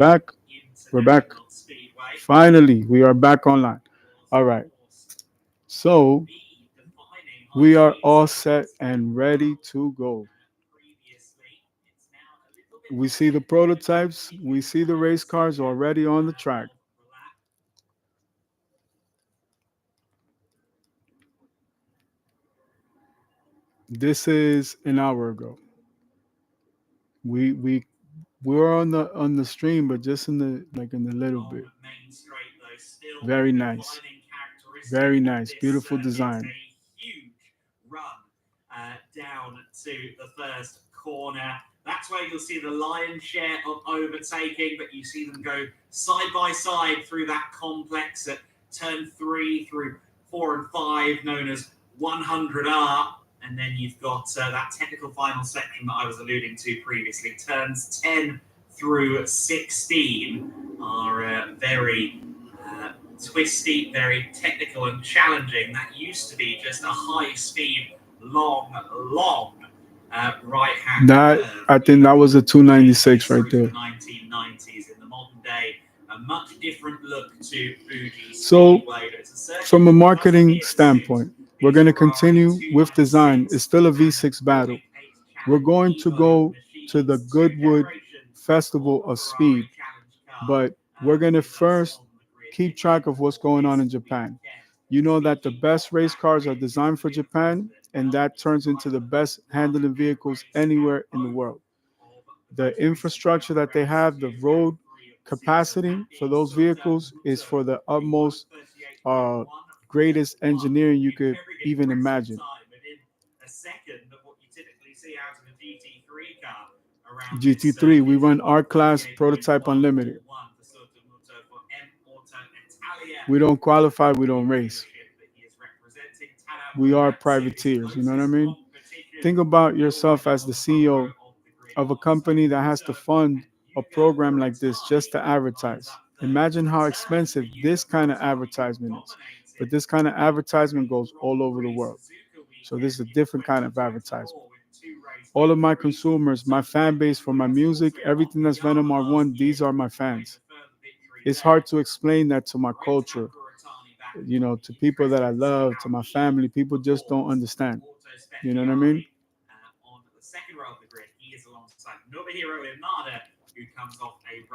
Back. We're back. Finally, we are back online. All right. So we are all set and ready to go. We see the prototypes. We see the race cars already on the track. This is an hour ago. We we're on the stream, but just in the like in the little bit. Very nice. Very nice. Beautiful design. That I think that was a 296 right there. So, from a marketing standpoint, we're going to continue with design. It's still a V6 battle. We're going to go to the Goodwood Festival of Speed, but we're going to first keep track of what's going on in Japan. You know that the best race cars are designed for Japan, and that turns into the best handling vehicles anywhere in the world. The infrastructure that they have, the road capacity for those vehicles is for the utmost uh, greatest engineering you could even imagine. GT3, we run R class prototype unlimited. We don't qualify, we don't race. We are privateers, you know what I mean? Think about yourself as the CEO of a company that has to fund a program like this just to advertise. Imagine how expensive this kind of advertisement is. But this kind of advertisement goes all over the world. So this is a different kind of advertisement. All of my consumers, my fan base for my music, everything that's Venom R1, these are my fans. It's hard to explain that to my culture, to people that I love, to my family. People just don't understand. You know what I mean?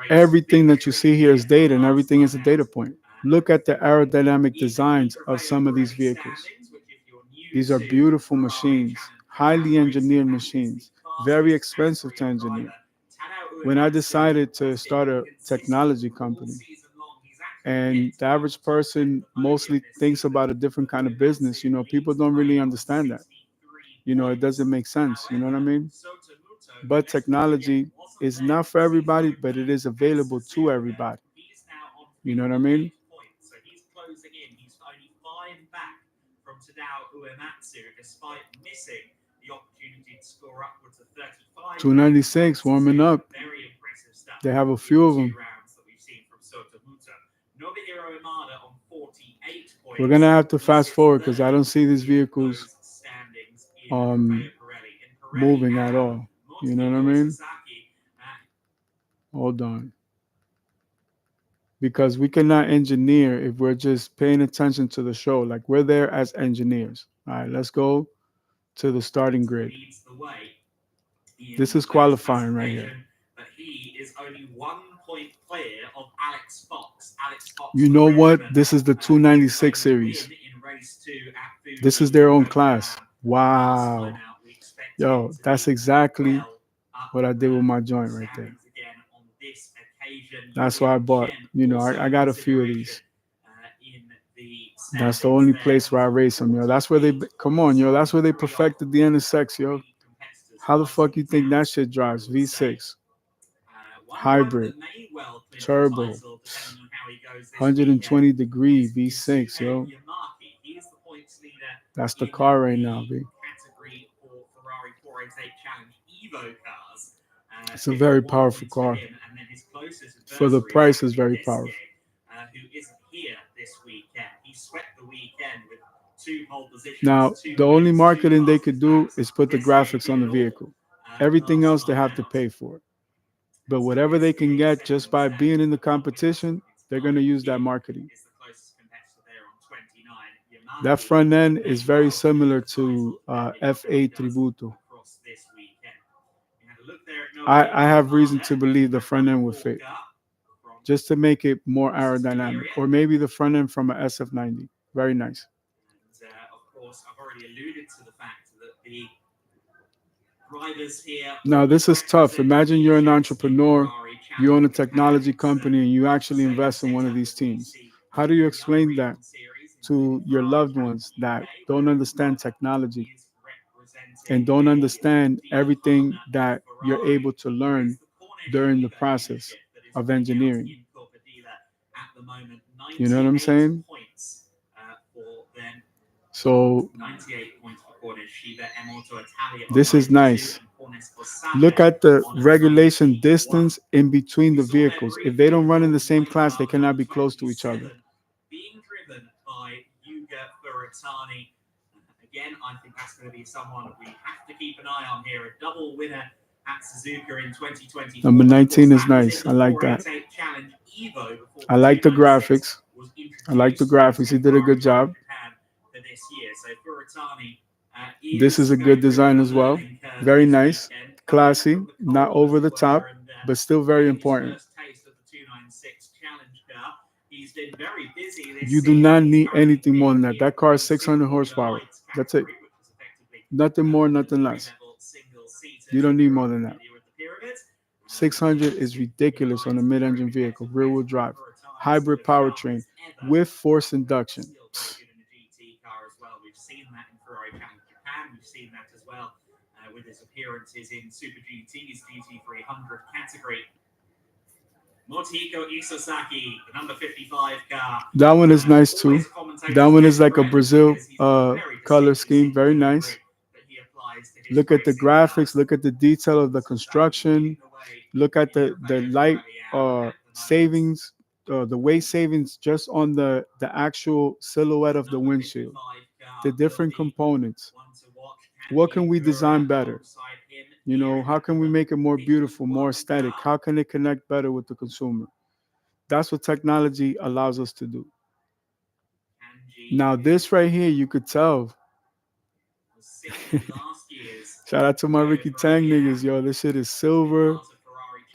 Everything that you see here is data, and everything is a data point. Look at the aerodynamic designs of some of these vehicles. These are beautiful machines, highly engineered machines, very expensive to engineer. When I decided to start a technology company, and the average person mostly thinks about a different kind of business, people don't really understand that. It doesn't make sense. You know what I mean? But technology is not for everybody, but it is available to everybody. You know what I mean? 296 warming up. They have a few of them. We're gonna have to fast forward because I don't see these vehicles um moving at all. You know what I mean? Hold on. Because we cannot engineer if we're just paying attention to the show. Like we're there as engineers. All right, let's go to the starting grid. This is qualifying right here. You know what? This is the 296 series. This is their own class. Wow. Yo, that's exactly what I did with my joint right there. That's why I bought, I got a few of these. That's the only place where I race them, yo. That's where come on, yo. That's where they perfected the NSX, yo. How the fuck you think that shit drives? V6, hybrid, turbo, 120-degree V6, yo. That's the car right now, B. It's a very powerful car. For the price, is very powerful. Now, the only marketing they could do is put the graphics on the vehicle. Everything else they have to pay for. But whatever they can get just by being in the competition, they're going to use that marketing. That front end is very similar to FA Tributo. I have reason to believe the front end will fit just to make it more aerodynamic, or maybe the front end from a SF90. Very nice. Now, this is tough. Imagine you're an entrepreneur, you own a technology company, and you actually invest in one of these teams. How do you explain that to your loved ones that don't understand technology and don't understand everything that you're able to learn during the process of engineering? You know what I'm saying? So this is nice. Look at the regulation distance in between the vehicles. If they don't run in the same class, they cannot be close to each other. Number 19 is nice. I like that. I like the graphics. I like the graphics. He did a good job. This is a good design as well. Very nice, classy, not over the top, but still very important. You do not need anything more than that. That car is 600 horsepower. That's it. Nothing more, nothing less. You don't need more than that. 600 is ridiculous on a mid-engine vehicle, rear-wheel drive, hybrid powertrain with force induction. That one is nice too. That one is like a Brazil color scheme. Very nice. Look at the graphics. Look at the detail of the construction. Look at the light savings, the weight savings just on the actual silhouette of the windshield. The different components. What can we design better? You know, how can we make it more beautiful, more aesthetic? How can it connect better with the consumer? That's what technology allows us to do. Now, this right here, you could tell. Shout out to my Ricky Tang niggas, yo. This shit is silver,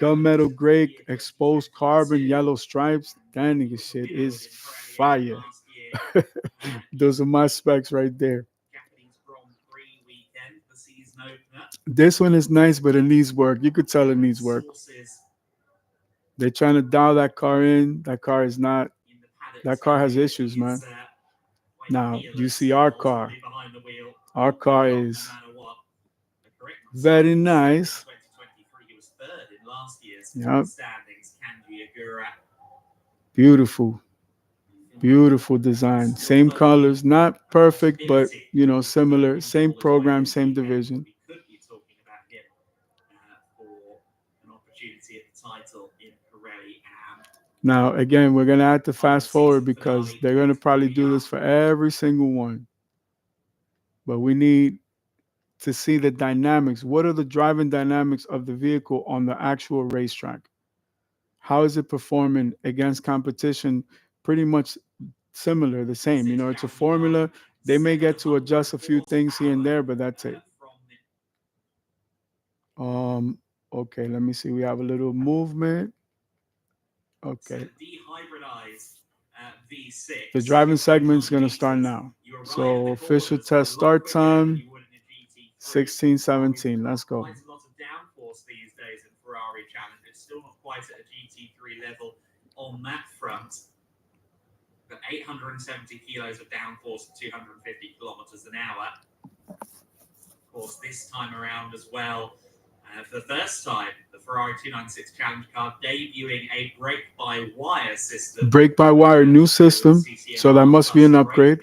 gunmetal gray, exposed carbon, yellow stripes. That nigga shit is fire. Those are my specs right there. This one is nice, but it needs work. You could tell it needs work. They're trying to dial that car in. That car is not. That car has issues, man. Now you see our car. Our car is very nice. Yep. Beautiful. Beautiful design. Same colors, not perfect, but you know, similar. Same program, same division. Now, again, we're gonna have to fast forward because they're gonna probably do this for every single one. But we need to see the dynamics. What are the driving dynamics of the vehicle on the actual racetrack? How is it performing against competition? Pretty much similar, the same. You know, it's a formula. They may get to adjust a few things here and there, but that's it. Um, okay, let me see. We have a little movement. Okay. The driving segment is going to start now. So official test start time 16:17. Let's go. Brake by wire, new system. So that must be an upgrade.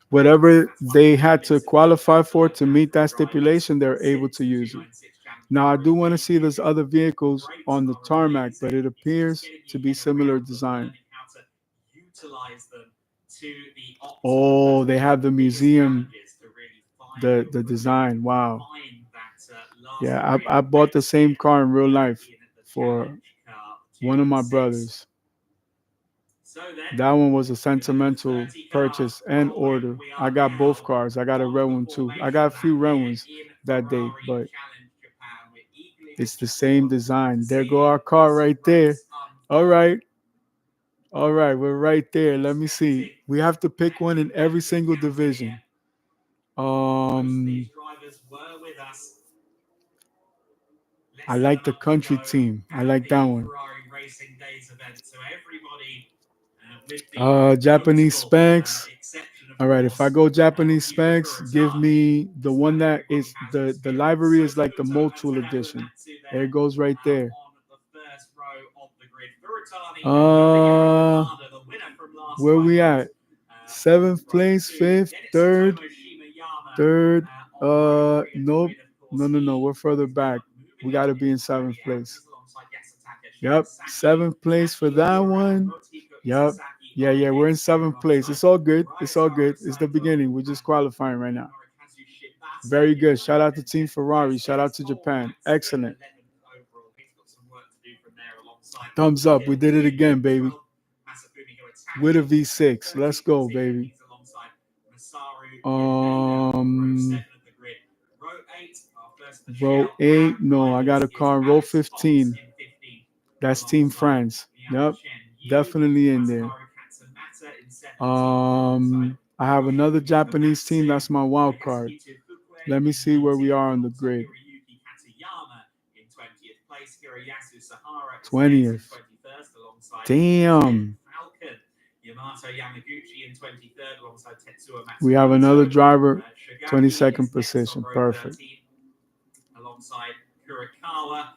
Whatever they had to qualify for to meet that stipulation, they're able to use it. Now, I do want to see those other vehicles on the tarmac, but it appears to be similar design. Oh, they have the museum, the design. Wow. Yeah, I bought the same car in real life. for one of my brothers. That one was a sentimental purchase and order. I got both cars. I got a red one too. I got a few red ones that day, but it's the same design. There go our car right there. All right. All right, we're right there. Let me see. We have to pick one in every single division. Um, I like the country team. I like that one. Japanese specs. All right, if I go Japanese specs, give me the one that is the livery is like the Motul edition. There it goes right there. Uh, where we at? Seventh place, fifth, third. Nope. No. We're further back. We got to be in seventh place. Yep, seventh place for that one. Yep. Yeah. We're in seventh place. It's all good. It's all good. It's the beginning. We're just qualifying right now. Very good. Shout out to Team Ferrari. Shout out to Japan. Excellent. Thumbs up. We did it again, baby. With a V6. Let's go, baby. Row 8. No, I got a car. Row 15. That's Team France. Yep. Definitely in there. I have another Japanese team. That's my wild card. Let me see where we are on the grid. 20th. Damn. We have another driver, 22nd position. Perfect. Alongside Kurikawa,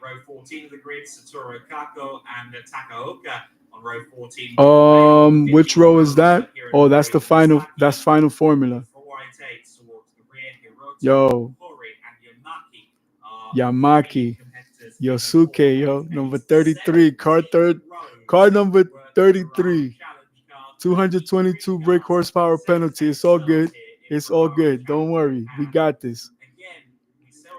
row 14 of the grid, Satoru Kako and Takaoka on row 14. Which row is that? Oh, that's the final. That's final formula. Yo, Yamaki, Yosuke, yo, number 33, car number 33, 222 brake horsepower penalty. It's all good. It's all good. Don't worry. We got this.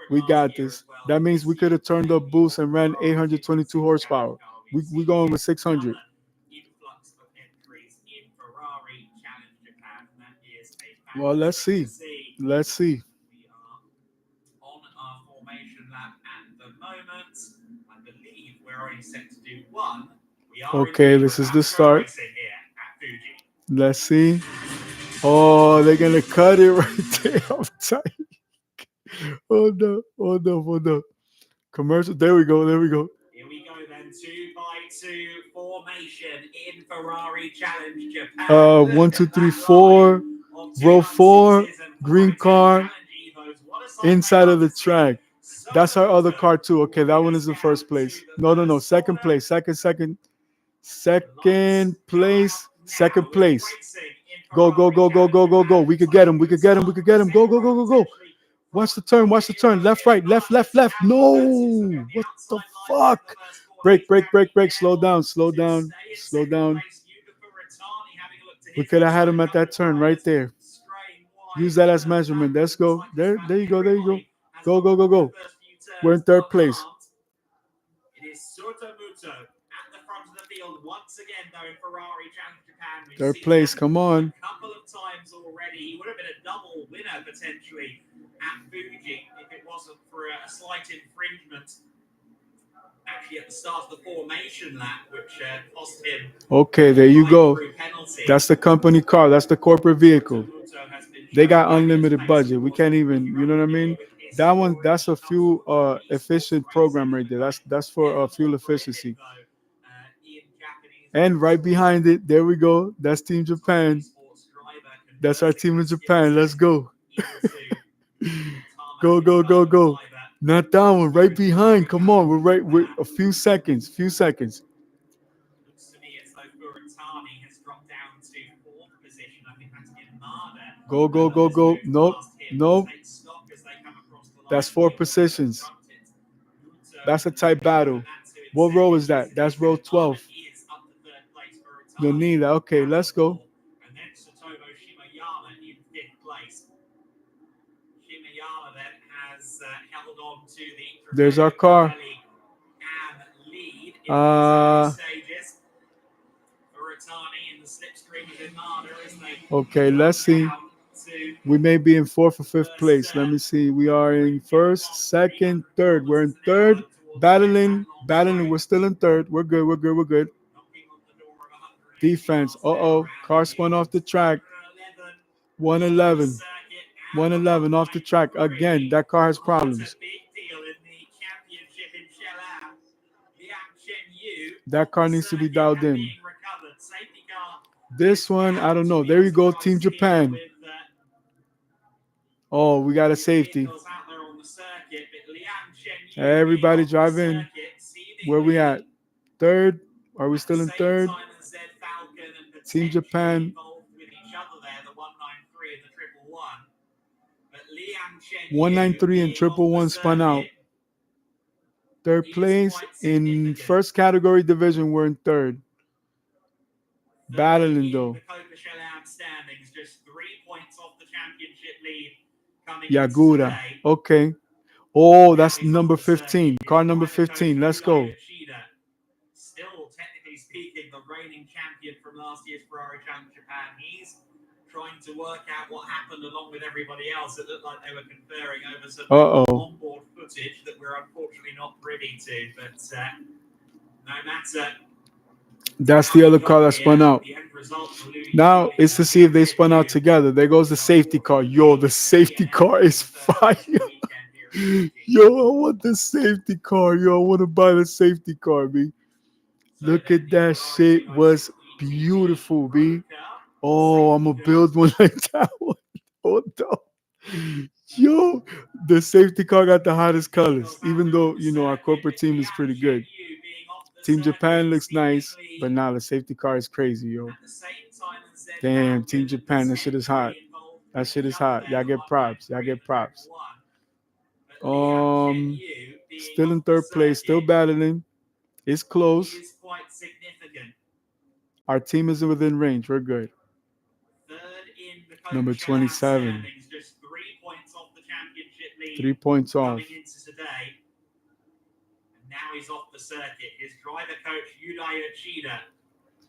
We got this. That means we could have turned up boost and ran 822 horsepower. We going with 600. Well, let's see. Let's see. On our formation lap at the moment, I believe we're only set to do one. Okay, this is the start. Let's see. Oh, they're gonna cut it right there. I'm tight. Hold up. Commercial. There we go. Here we go then. 2x2 formation in Ferrari Challenge Japan. 1, 2, 3, 4. Row 4. Green car. Inside of the track. That's our other car too. Okay, that one is the first place. No. Second place. Second place. Second place. Go. We could get him. Go. Watch the turn. Left, right. Left. No. What the fuck? Brake. Slow down. We could have had him at that turn right there. Use that as measurement. Let's go. There you go. Go. We're in third place. It is Sotomuto at the front of the field once again, though, in Ferrari Challenge Japan. Third place, come on. A couple of times already. He would have been a double winner potentially at Fuji if it wasn't for a slight infringement actually at the start of the formation lap, which cost him. Okay, there you go. That's the company car. That's the corporate vehicle. They got unlimited budget. We can't even, you know what I mean? That's a fuel efficient program right there. That's for fuel efficiency. And right behind it, there we go. That's Team Japan. That's our team in Japan. Let's go. Go. Not that one. Right behind. Come on. We're a few seconds. Looks to me as though Buratani has dropped down to fourth position. I think that's Yamada. Go. Nope. That's 4 positions. That's a tight battle. What row is that? That's row 12. Nonila. Okay, let's go. And then Satomo Shimayama in 5th place. Shimayama then has held on to the. There's our car. And Uh, okay, let's see. We may be in fourth or fifth place. Let me see. We are in first, second, third. We're in third, battling. We're still in third. We're good. We're good. We're good. Defense. Uh-oh. Car spun off the track. 111. 111 off the track. Again, that car has problems. That car needs to be dialed in. This one, I don't know. There you go, Team Japan. Oh, we got a safety. Everybody drive in. Where we at? Third? Are we still in third? Team Japan. 193 and 111 spun out. Third place. In first category division, we're in third. Battling though. Yagura. Okay. Oh, that's number 15. Car number 15. Let's go. Still, technically speaking, the reigning champion from last year's Ferrari Challenge Japan. He's trying to work out what happened along with everybody else. It looked like they were conferring over some onboard footage that we're unfortunately not privy to. But no matter. That's the other car that spun out. Now it's to see if they spun out together. There goes the safety car. Yo, the safety car is fire. Yo, I want the safety car. Yo, I want to buy the safety car, B. Look at that shit. Was beautiful, B. Oh, I'm going to build one like that one. Oh, no. Yo, the safety car got the hottest colors, even though, you know, our corporate team is pretty good. Team Japan looks nice, but now the safety car is crazy, yo. Damn, Team Japan, that shit is hot. That shit is hot. Y'all get props. Y'all get props. Still in third place, still battling. It's close. Our team is within range. We're good. Number 27. 3 points off. Now he's off the circuit. His driver coach, Yudai Uchida,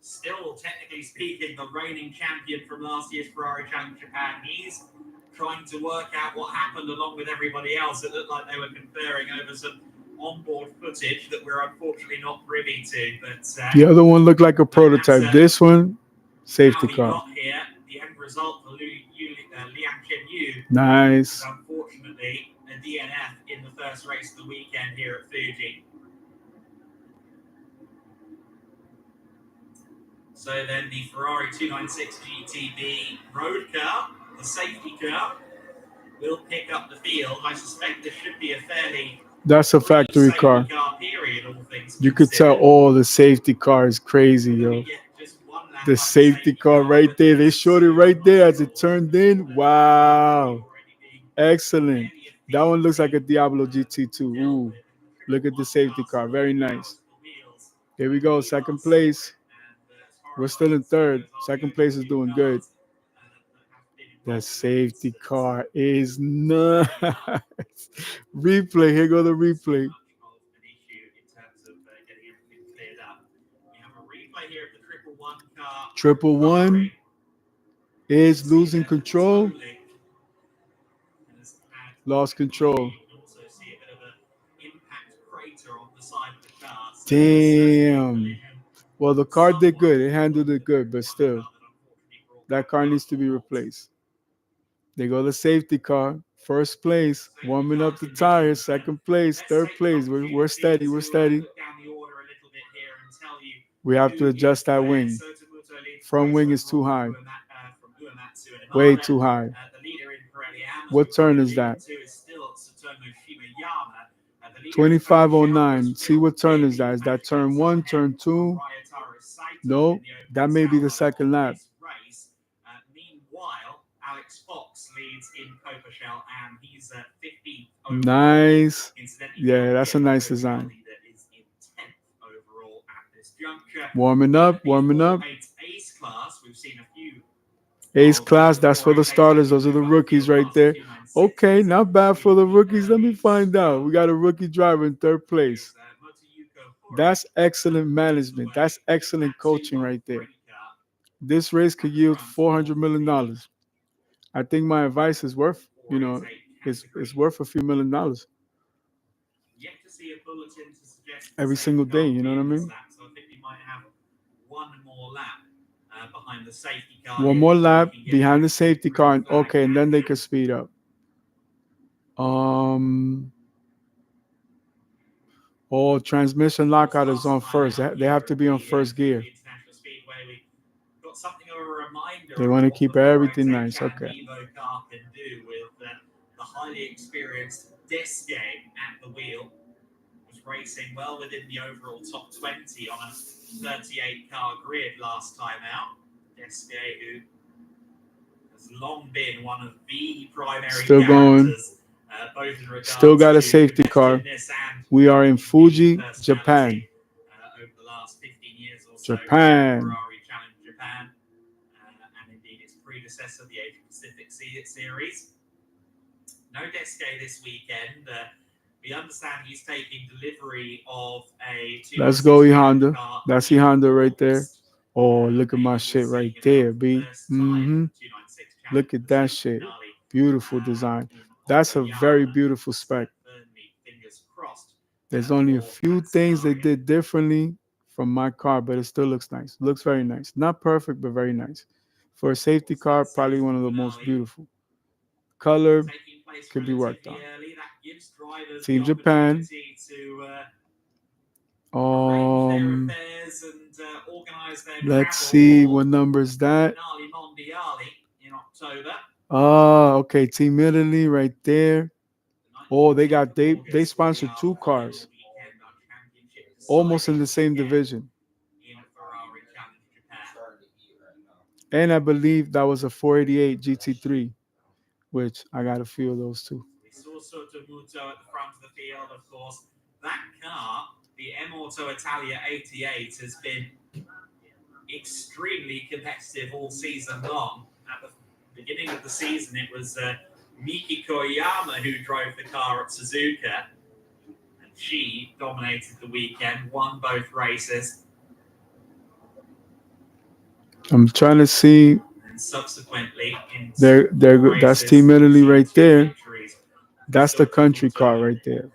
still technically speaking the reigning champion from last year's Ferrari Challenge Japan. He's trying to work out what happened along with everybody else. It looked like they were conferring over some onboard footage that we're unfortunately not privy to. But the other one looked like a prototype. This one, safety car. Here, the end result for Liang Chenyu. Nice. Unfortunately, a DNF in the first race of the weekend here at Fuji. So then the Ferrari 296 GTB road car, the safety car, will pick up the field. I suspect this should be a fairly... That's a factory car. Period, all things you could tell, the safety car is crazy, yo. The safety car right there. They showed it right there as it turned in. Wow. Excellent. That one looks like a Diablo GT2. Ooh. Look at the safety car. Very nice. Here we go. Second place. We're still in third. Second place is doing good. That safety car is nice. Replay. Here go the replay. Triple one is losing control. Lost control. Damn. Well, the car did good. It handled it good, but still, that car needs to be replaced. They go the safety car. First place, warming up the tires. Second place, third place. We're steady. We're steady. We have to adjust that wing. Front wing is too high. Way too high. What turn is that? 2509. See what turn is that? Is that turn 1, turn 2? No, that may be the second lap. Nice. Yeah, that's a nice design. Warming up, warming up. Ace class, that's for the starters. Those are the rookies right there. Okay, not bad for the rookies. Let me find out. We got a rookie driver in third place. That's excellent management. That's excellent coaching right there. This race could yield $400 million. I think my advice is worth, is worth a few $1 million every single day. You know what I mean? One more lap behind the safety car, and okay, and then they could speed up. Um, oh, transmission lockout is on first. They have to be on first gear. They want to keep everything nice. Okay. Still going. Still got a safety car. We are in Fuji, Japan. Japan. Let's go, E Honda. That's E Honda right there. Oh, look at my shit right there, B. Look at that shit. Beautiful design. That's a very beautiful spec. There's only a few things they did differently from my car, but it still looks nice. Looks very nice. Not perfect, but very nice. For a safety car, probably one of the most beautiful. Color could be worked on. Team Japan. Um, let's see what number is that. Okay, Team Italy right there. Oh, they sponsored two cars, almost in the same division. And I believe that was a 488 GT3, which I got a few of those too. I'm trying to see. That's Team Italy right there. That's the country car right there.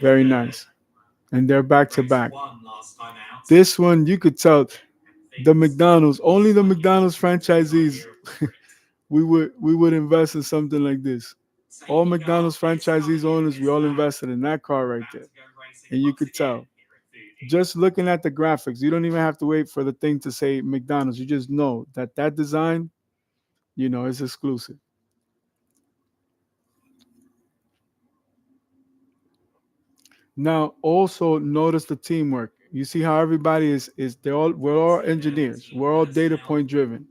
Very nice. And they're back to back. This one, you could tell the McDonald's, only the McDonald's franchisees we would invest in something like this. All McDonald's franchisees owners, we all invested in that car right there. And you could tell. Just looking at the graphics, you don't even have to wait for the thing to say McDonald's. You just know that that design, is exclusive. Now, also notice the teamwork. You see how everybody is we're all engineers. We're all data point driven.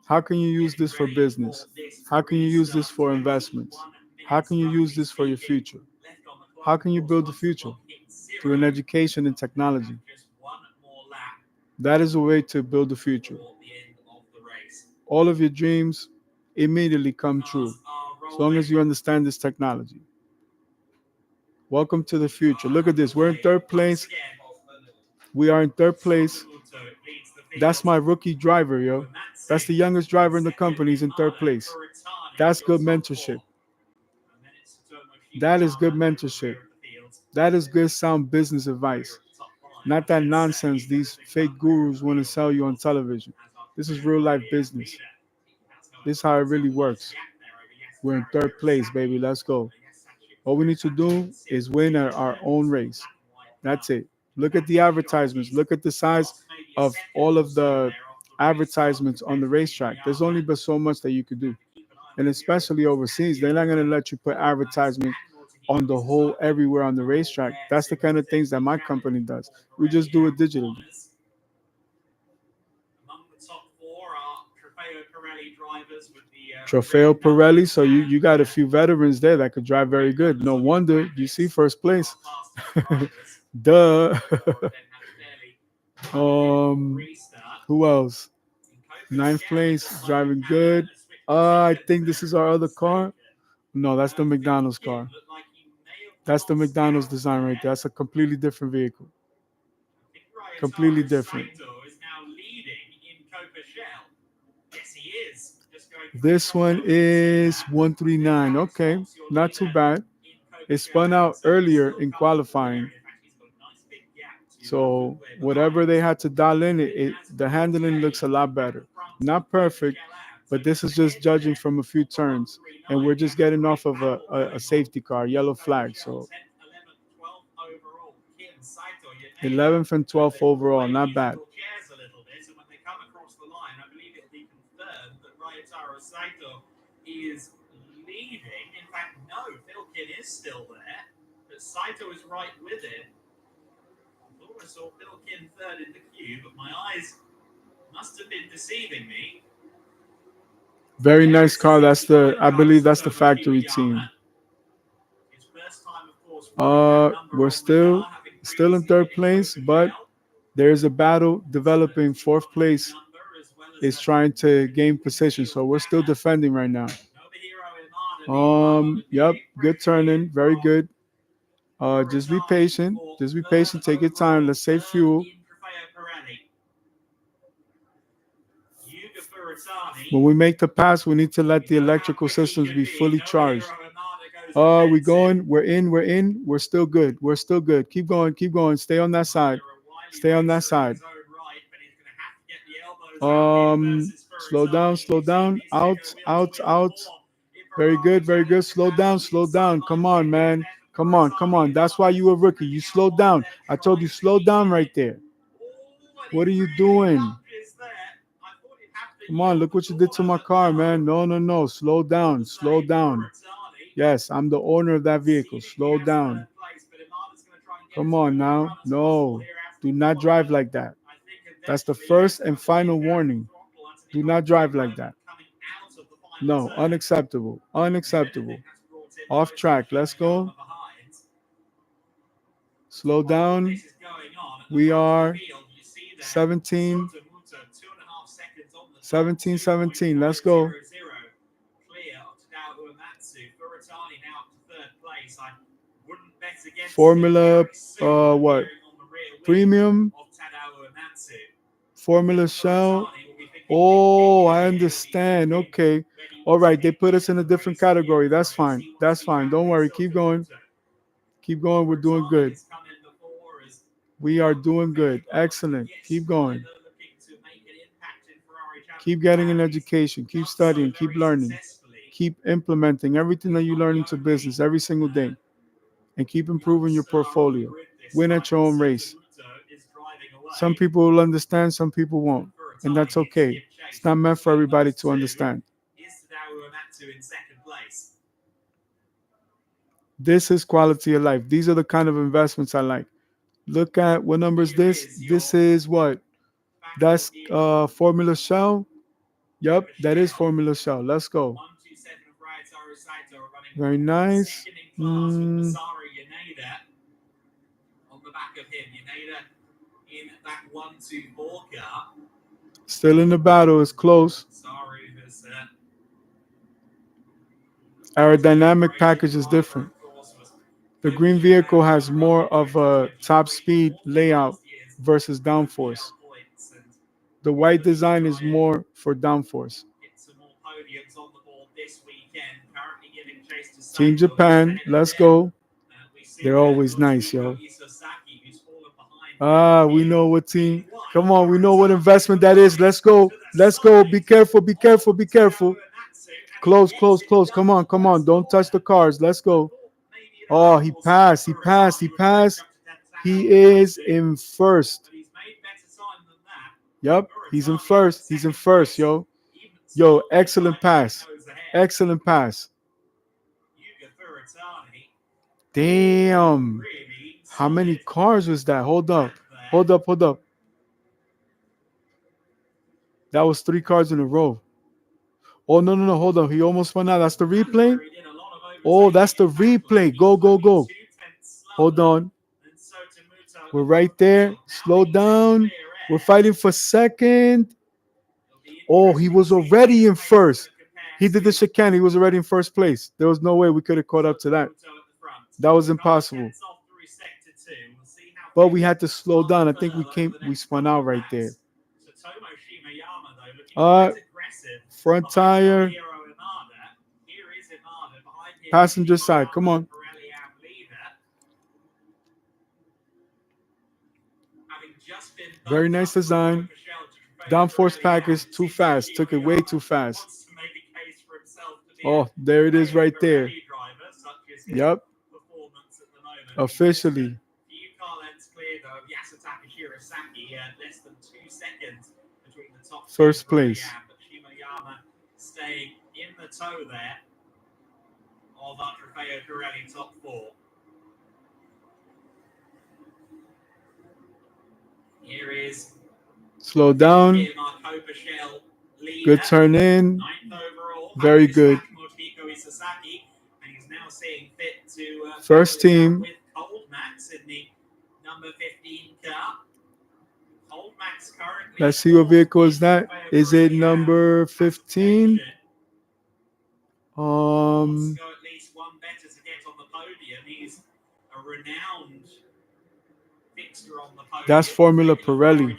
How can you use this for business? How can you use this for investments? How can you use this for your future? How can you build the future? Through an education and technology. That is a way to build the future. All of your dreams immediately come true as long as you understand this technology. Welcome to the future. Look at this. We're in third place. We are in third place. That's my rookie driver, yo. That's the youngest driver in the company. He's in third place. That's good mentorship. That is good mentorship. That is good sound business advice. Not that nonsense these fake gurus want to sell you on television. This is real life business. This is how it really works. We're in third place, baby. Let's go. All we need to do is win at our own race. That's it. Look at the advertisements. Look at the size of all of the advertisements on the racetrack. There's only but so much that you could do. And especially overseas, they're not going to let you put advertisement on the whole everywhere on the racetrack. That's the kind of things that my company does. We just do it digitally. Trofeo Pirelli. So you got a few veterans there that could drive very good. No wonder you see first place. Duh. um, who else? Ninth place, driving good. I think this is our other car. No, that's the McDonald's car. That's the McDonald's design right there. That's a completely different vehicle. Completely different. This one is 139. Okay, not too bad. It spun out earlier in qualifying. So whatever they had to dial in, the handling looks a lot better. Not perfect, but this is just judging from a few turns, and we're just getting off of a safety car, yellow flag. So 11th and 12th overall, not bad. Very nice car. I believe that's the factory team. We're still in third place, but there's a battle developing. Fourth place is trying to gain position, so we're still defending right now. Yep, good turning, very good. Just be patient. Just be patient. Take your time. Let's save fuel. When we make the pass, we need to let the electrical systems be fully charged. We going. We're in. We're in. We're still good. We're still good. Keep going. Keep going. Stay on that side. Stay on that side. Slow down. Slow down. Out. Out. Out. Very good. Very good. Slow down. Slow down. Come on, man. Come on. Come on. That's why you a rookie. You slow down. I told you slow down right there. What are you doing? Come on, look what you did to my car, man. No, no, no. Slow down. Slow down. Yes, I'm the owner of that vehicle. Slow down. Come on now. No, do not drive like that. That's the first and final warning. Do not drive like that. No, unacceptable. Unacceptable. Off track. Let's go. Slow down. We are 17, 17, 17. Let's go. Formula, what? Premium? Formula Shell? Oh, I understand. Okay. All right. They put us in a different category. That's fine. That's fine. Don't worry. Keep going. Keep going. We're doing good. We are doing good. Excellent. Keep going. Keep getting an education. Keep studying. Keep learning. Keep implementing everything that you learn into business every single day. And keep improving your portfolio. Win at your own race. Some people will understand, some people won't. And that's okay. It's not meant for everybody to understand. This is quality of life. These are the kind of investments I like. Look at what number is this? This is what? That's Formula Shell. Yep, that is Formula Shell. Let's go. Very nice. Still in the battle. It's close. Aerodynamic package is different. The green vehicle has more of a top speed layout versus downforce. The white design is more for downforce. Team Japan, let's go. They're always nice, yo. We know what team. Come on, we know what investment that is. Let's go. Let's go. Be careful, be careful, be careful. Close, close, close. Come on, come on. Don't touch the cars. Let's go. Oh, he passed. He passed. He passed. He is in first. Yep, he's in first. He's in first, yo. Yo, excellent pass. Excellent pass. Damn. How many cars was that? Hold up. Hold up, hold up. That was 3 cars in a row. Oh, no, no, no. Hold on. He almost went out. That's the replay? Oh, that's the replay. Go, go, go. Hold on. We're right there. Slow down. We're fighting for second. Oh, he was already in first. He did the chicane. He was already in first place. There was no way we could have caught up to that. That was impossible. but we had to slow down. I think we spun out right there. Uh, front tire, passenger side. Come on. Very nice design. Downforce package too fast. Took it way too fast. Oh, there it is right there. Yep. Officially. First place. Slow down. Good turn in. Very good. First team. Let's see what vehicle is that. Is it number 15? That's Formula Pirelli.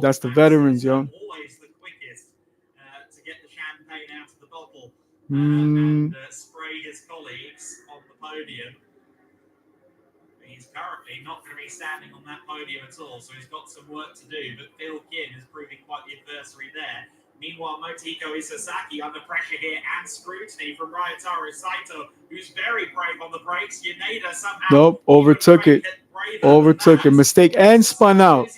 That's the veterans, yo. Mm, nope, overtook it. Overtook it. Mistake and spun out.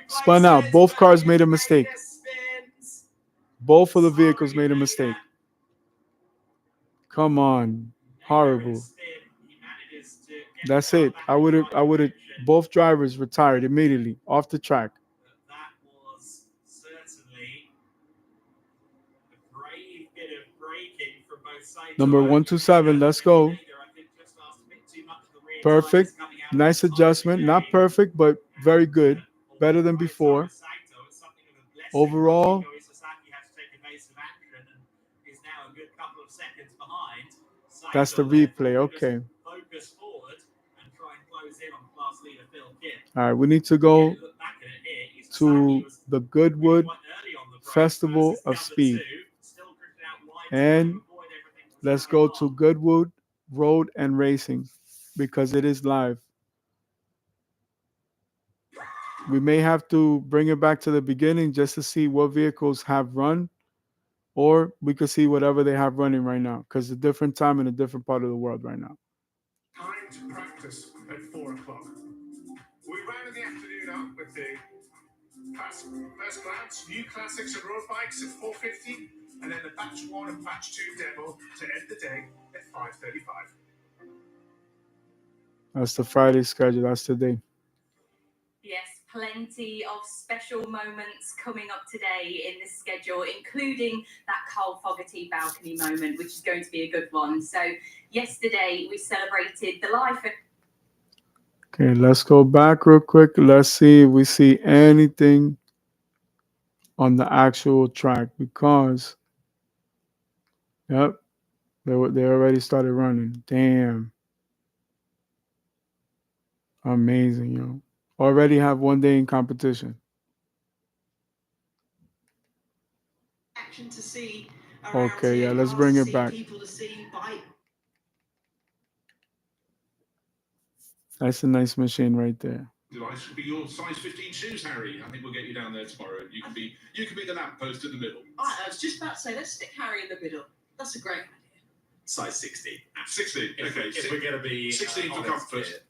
Spun out. Both cars made a mistake. Both of the vehicles made a mistake. Come on. Horrible. That's it. I would have both drivers retired immediately off the track. Number 127, let's go. Perfect. Nice adjustment. Not perfect, but very good. Better than before. Overall, that's the replay. Okay. All right, we need to go to the Goodwood Festival of Speed. And let's go to Goodwood Road and Racing because it is live. We may have to bring it back to the beginning just to see what vehicles have run, or we could see whatever they have running right now because it's a different time in a different part of the world right now. Time to practice at 4 o'clock. We round the afternoon up with the first glance, new classics and road bikes at 4:50, and then the batch 1 and batch 2 demo to end the day at 5:35. That's the Friday schedule. That's today. Yes, plenty of special moments coming up today in this schedule, including that Carl Fogarty balcony moment, which is going to be a good one. So yesterday we celebrated the life of... Okay, let's go back real quick. Let's see if we see anything on the actual track because, yep, they already started running. Damn. Amazing, yo. Already have one day in competition. Okay, yeah, let's bring it back. That's a nice machine right there. Device should be your size 15 shoes, Harry. I think we'll get you down there tomorrow. You can be the lamppost in the middle. I was just about to say, let's stick Harry in the middle. That's a great idea. Size 16. 16. Okay. If we're going to be 16 for comfort.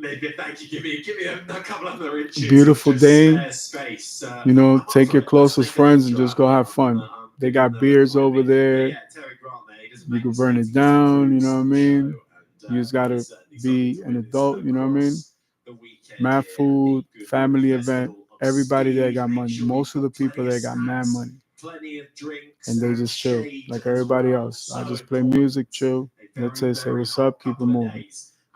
Thank you. Give me a couple of other inches. Beautiful day. Space. Take your closest friends and just go have fun. They got beers over there. You can burn it down. You know what I mean? You just gotta be an adult. You know what I mean? Mad food, family event. Everybody there got money. Most of the people there got mad money. And they just chill like everybody else. I just play music, chill. That's it. Say what's up, keep it moving.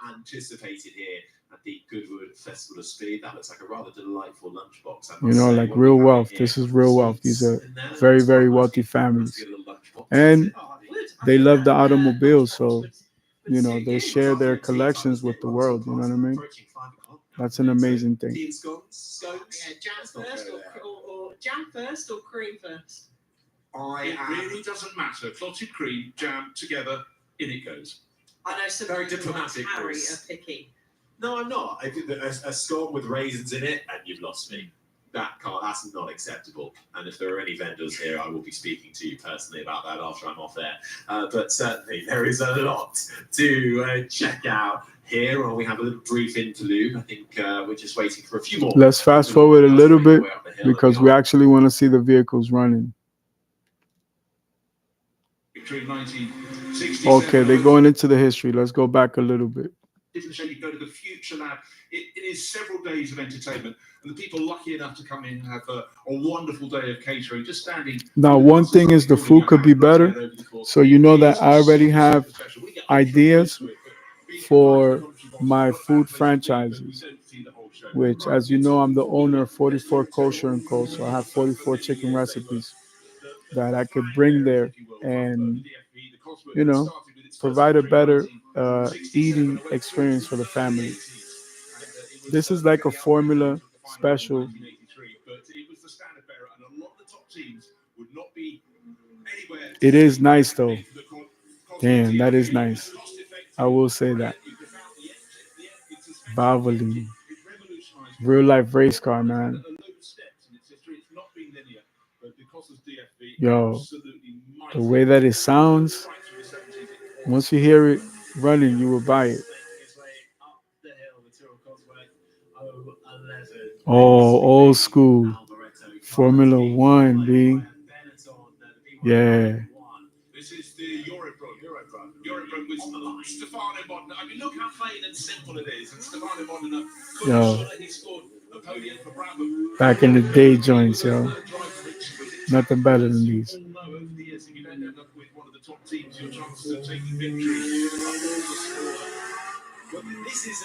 Anticipated here at the Goodwood Festival of Speed. That looks like a rather delightful lunchbox. Like real wealth. This is real wealth. These are very, very wealthy families. And they love the automobiles, so they share their collections with the world. You know what I mean? That's an amazing thing. Tea and scones? Yeah, jam Let's not first go or, there. or jam first or cream first? I It am really doesn't matter. Clotted cream, jam, together, in it goes. I know some Very people like diplomatic, Harry Bruce. are picky. No, I'm not. I think that a scone with raisins in it, and you've lost me. That's not acceptable. And if there are any vendors here, I will be speaking to you personally about that after I'm off air. But certainly, there is a lot to check out here. While we have a little brief interlude, I think we're just waiting for a few more. Let's fast forward a little bit because we actually want to see the vehicles running. Between 1967 Okay, they're going into the history. Let's go back a little bit. different show. You go to the Future Lab. It is several days of entertainment, and the people lucky enough to come in and have a wonderful day of catering, just standing. Now, one thing is the food could be better. So you know that I already have ideas for my food franchises, which, as you know, I'm the owner of 44 Kosher and Co. So I have 44 chicken recipes that I could bring there and, you know, provide a better eating experience for the family. This is like a formula special. But it was the standard bearer, and a lot of the top teams would not be anywhere. It is nice though. Damn, that is nice. I will say that. Valvoline. Real life race car, man. Yo, the way that it sounds, once you hear it running, you will buy it. Oh, old school. Formula One, B. Yeah. This is the Eurobro with Stefano Modena. I mean, look how plain and simple it is. And Stefano Modena, Yo. he scored a podium for Brabham. Back in the day joints, yo. Nothing better than these. Over the years, if you don't end up with one of the top teams, your chances of taking victory are all the smaller. But this is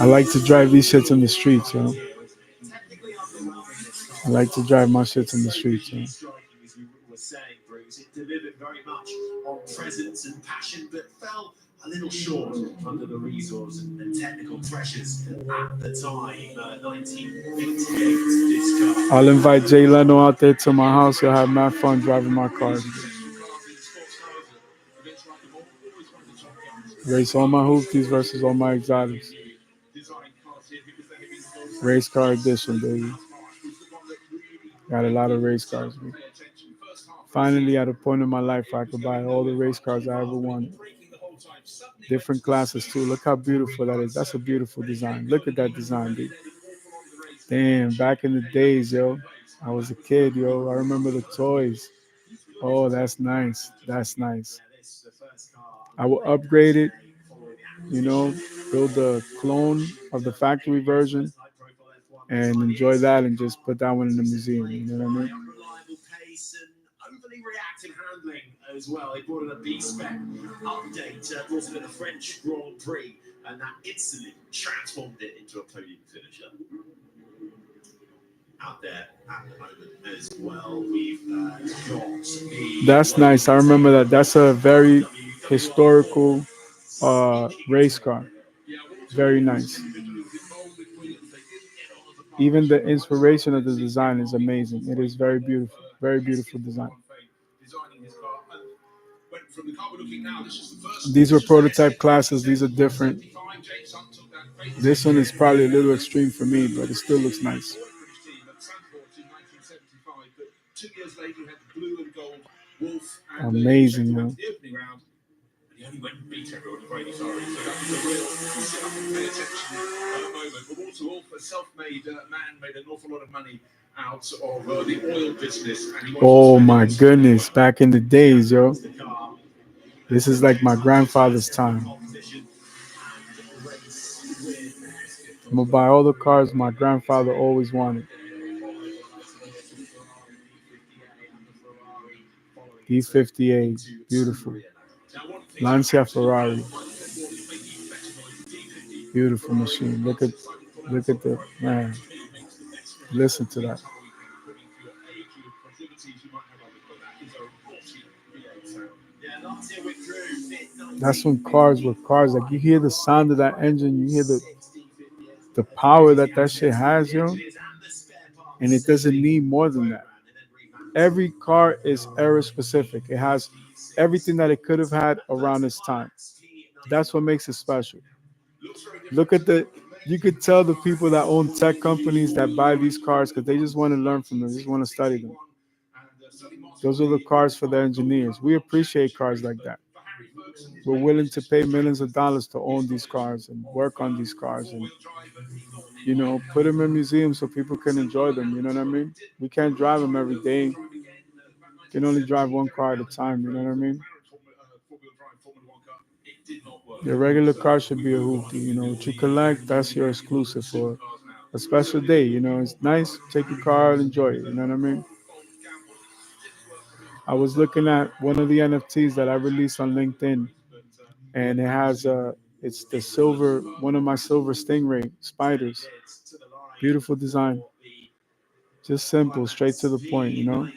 I like to drive these shits in the streets, yo. I like to drive my shits in the streets, yo. As you were saying, Bruce, it delivered very much on presence and passion, but fell a little short under the resource and technical pressures at the time. 1958, this car. I'll invite Jay Leno out there to my house. He'll have mad fun driving my car. Race all my hoopties versus all my exotics. Race car edition, baby. Got a lot of race cars, man. Finally, at a point in my life where I could buy all the race cars I ever wanted. Different classes, too. Look how beautiful that is. That's a beautiful design. Look at that design, dude. Damn, back in the days, yo. I was a kid, yo. I remember the toys. Oh, that's nice. That's nice. I will upgrade it, build a clone of the factory version and enjoy that and just put that one in the museum. You know what I mean? Unreliable pace and overly reactive handling as well. They brought in a B-spec update, brought it in a French Grand Prix, and that instantly transformed it into a podium finisher. Out there at the moment as well, we've got the. That's nice. I remember that. That's a very historical race car. Very nice. Even the inspiration of the design is amazing. It is very beautiful. Very beautiful design. These were prototype classes. These are different. This one is probably a little extreme for me, but it still looks nice. 2 years later, you had the blue and gold Wolf. Amazing, man. The opening round, and he only went and beat everyone. Very sorry. So that was a real sit up and pay attention moment. But also, Wolf, a self-made man, made an awful lot of money out of the oil business. And oh my goodness! Back in the days, yo. This is like my grandfather's time. I'm gonna buy all the cars my grandfather always wanted. D58, beautiful. Lancia Ferrari, beautiful machine. Look at the man. Listen to that. That's when cars were cars. Like you hear the sound of that engine, you hear the power that that shit has, yo, and it doesn't need more than that. Every car is era specific. It has everything that it could have had around its time. That's what makes it special. Look at the, you could tell the people that own tech companies that buy these cars because they just want to learn from them, they just want to study them. Those are the cars for the engineers. We appreciate cars like that. We're willing to pay millions of dollars to own these cars and work on these cars and, you know, put them in museums so people can enjoy them. You know what I mean? We can't drive them every day. You can only drive one car at a time. You know what I mean? Your regular car should be a hoopty. You know, what you collect, that's your exclusive for a special day. You know, it's nice. Take your car and enjoy it. You know what I mean? I was looking at one of the NFTs that I released on LinkedIn, and it has it's the silver, one of my silver stingray spiders. Beautiful design, just simple, straight to the point. You know,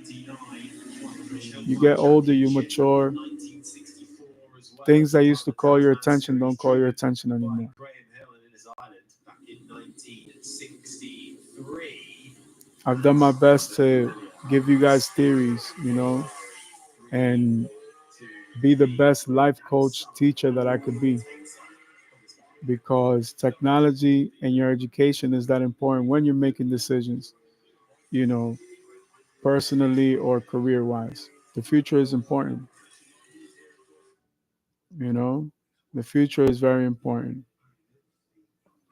you get older, you mature. Things that used to call your attention don't call your attention anymore. I've done my best to give you guys theories, you know, and be the best life coach teacher that I could be, because technology and your education is that important when you're making decisions, you know, personally or career wise. The future is important, you know, the future is very important.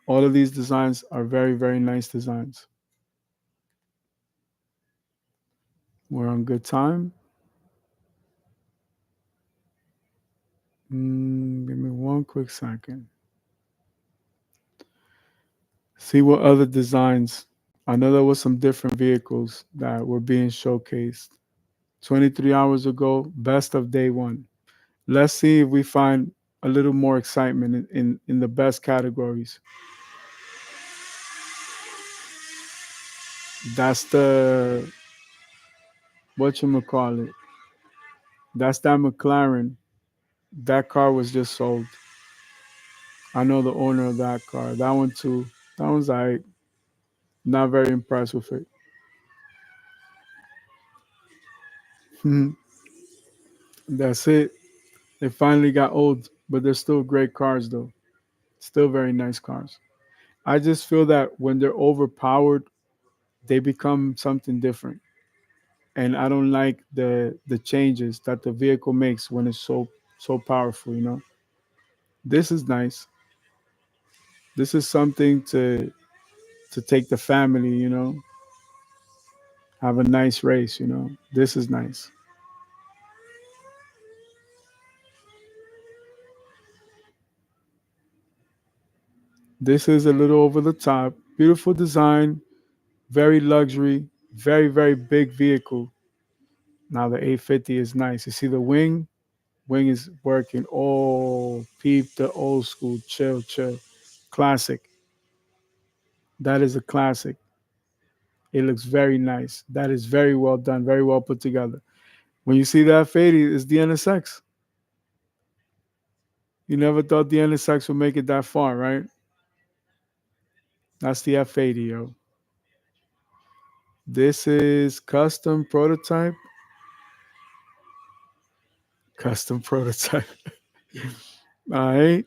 All of these designs are very, very nice designs. We're on good time. Give me one quick second. See what other designs. I know there was some different vehicles that were being showcased. 23 hours ago, best of day one. Let's see if we find a little more excitement in the best categories. That's the, whatchamacallit. That's that McLaren. That car was just sold. I know the owner of that car. That one too. That one's like not very impressed with it. That's it. They finally got old, but they're still great cars though. Still very nice cars. I just feel that when they're overpowered, they become something different. And I don't like the changes that the vehicle makes when it's so powerful, you know. This is nice. This is something to take the family, you know, have a nice race, you know. This is nice. This is a little over the top. Beautiful design, very luxury, very, very big vehicle. Now the 850 is nice. You see the wing? Wing is working. Oh, peep the old school. Chill, chill. Classic. That is a classic. It looks very nice. That is very well done, very well put together. When you see that fade, it's the NSX. You never thought the NSX would make it that far, right? That's the F80, yo. This is custom prototype. Custom prototype. All right.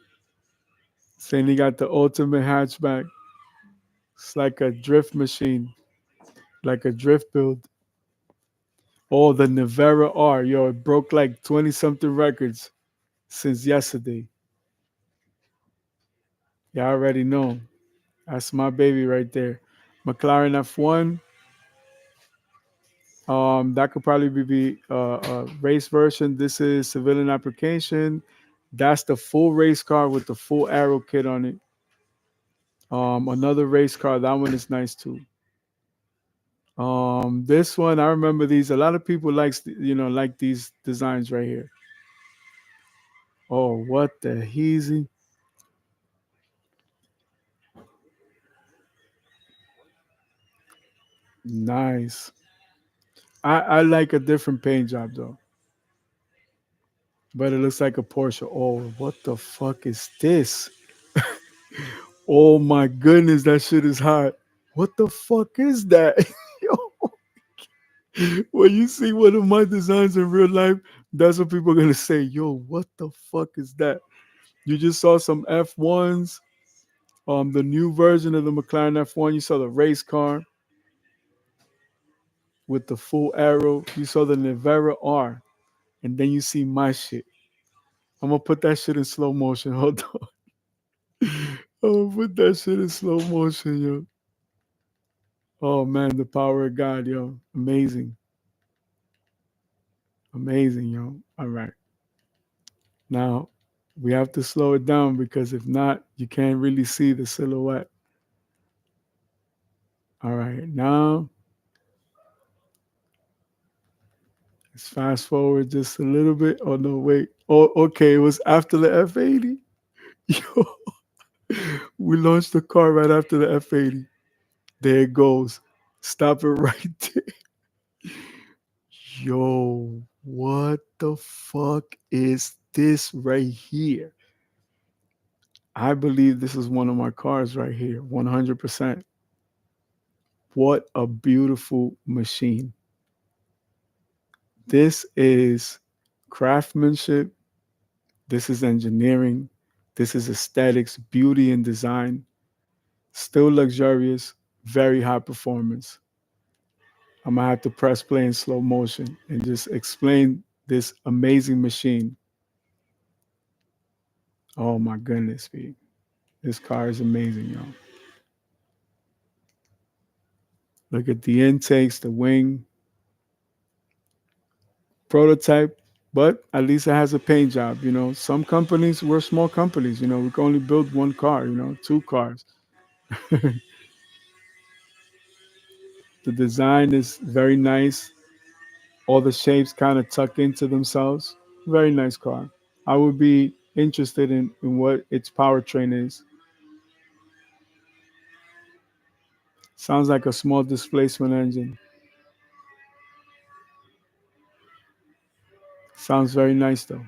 Saying he got the ultimate hatchback. It's like a drift machine, like a drift build. Oh, the Nevera R. Yo, it broke like 20 something records since yesterday. Yeah, I already know. That's my baby right there. McLaren F1. That could probably be a race version. This is civilian application. That's the full race car with the full aero kit on it. Another race car. That one is nice too. This one I remember these. A lot of people like these designs right here. Oh, what the heezy! Nice. I like a different paint job though. but it looks like a Porsche. Oh, what the fuck is this? Oh my goodness, that shit is hot. What the fuck is that? Yo, when you see one of my designs in real life, that's what people are gonna say. Yo, what the fuck is that? You just saw some F1s, the new version of the McLaren F1. You saw the race car with the full arrow. You saw the Nevera R, and then you see my shit. I'm gonna put that shit in slow motion. Hold on. I'm gonna put that shit in slow motion, yo. Oh man, the power of God, yo. Amazing. Amazing, yo. All right. Now we have to slow it down because if not, you can't really see the silhouette. All right. Now let's fast forward just a little bit. Oh no, wait. Oh, okay. It was after the F80. Yo, we launched the car right after the F80. There it goes. Stop it right there. Yo, what the fuck is this right here? I believe this is one of my cars right here, 100%. What a beautiful machine. This is craftsmanship. This is engineering. This is aesthetics, beauty, and design. Still luxurious, very high performance. I'm gonna have to press play in slow motion and just explain this amazing machine. Oh my goodness, B. This car is amazing, y'all. Look at the intakes, the wing, prototype, but at least it has a paint job. Some companies, we're small companies. We can only build one car. Two cars. The design is very nice. All the shapes kind of tuck into themselves. Very nice car. I would be interested in what its powertrain is. Sounds like a small displacement engine. Sounds very nice though.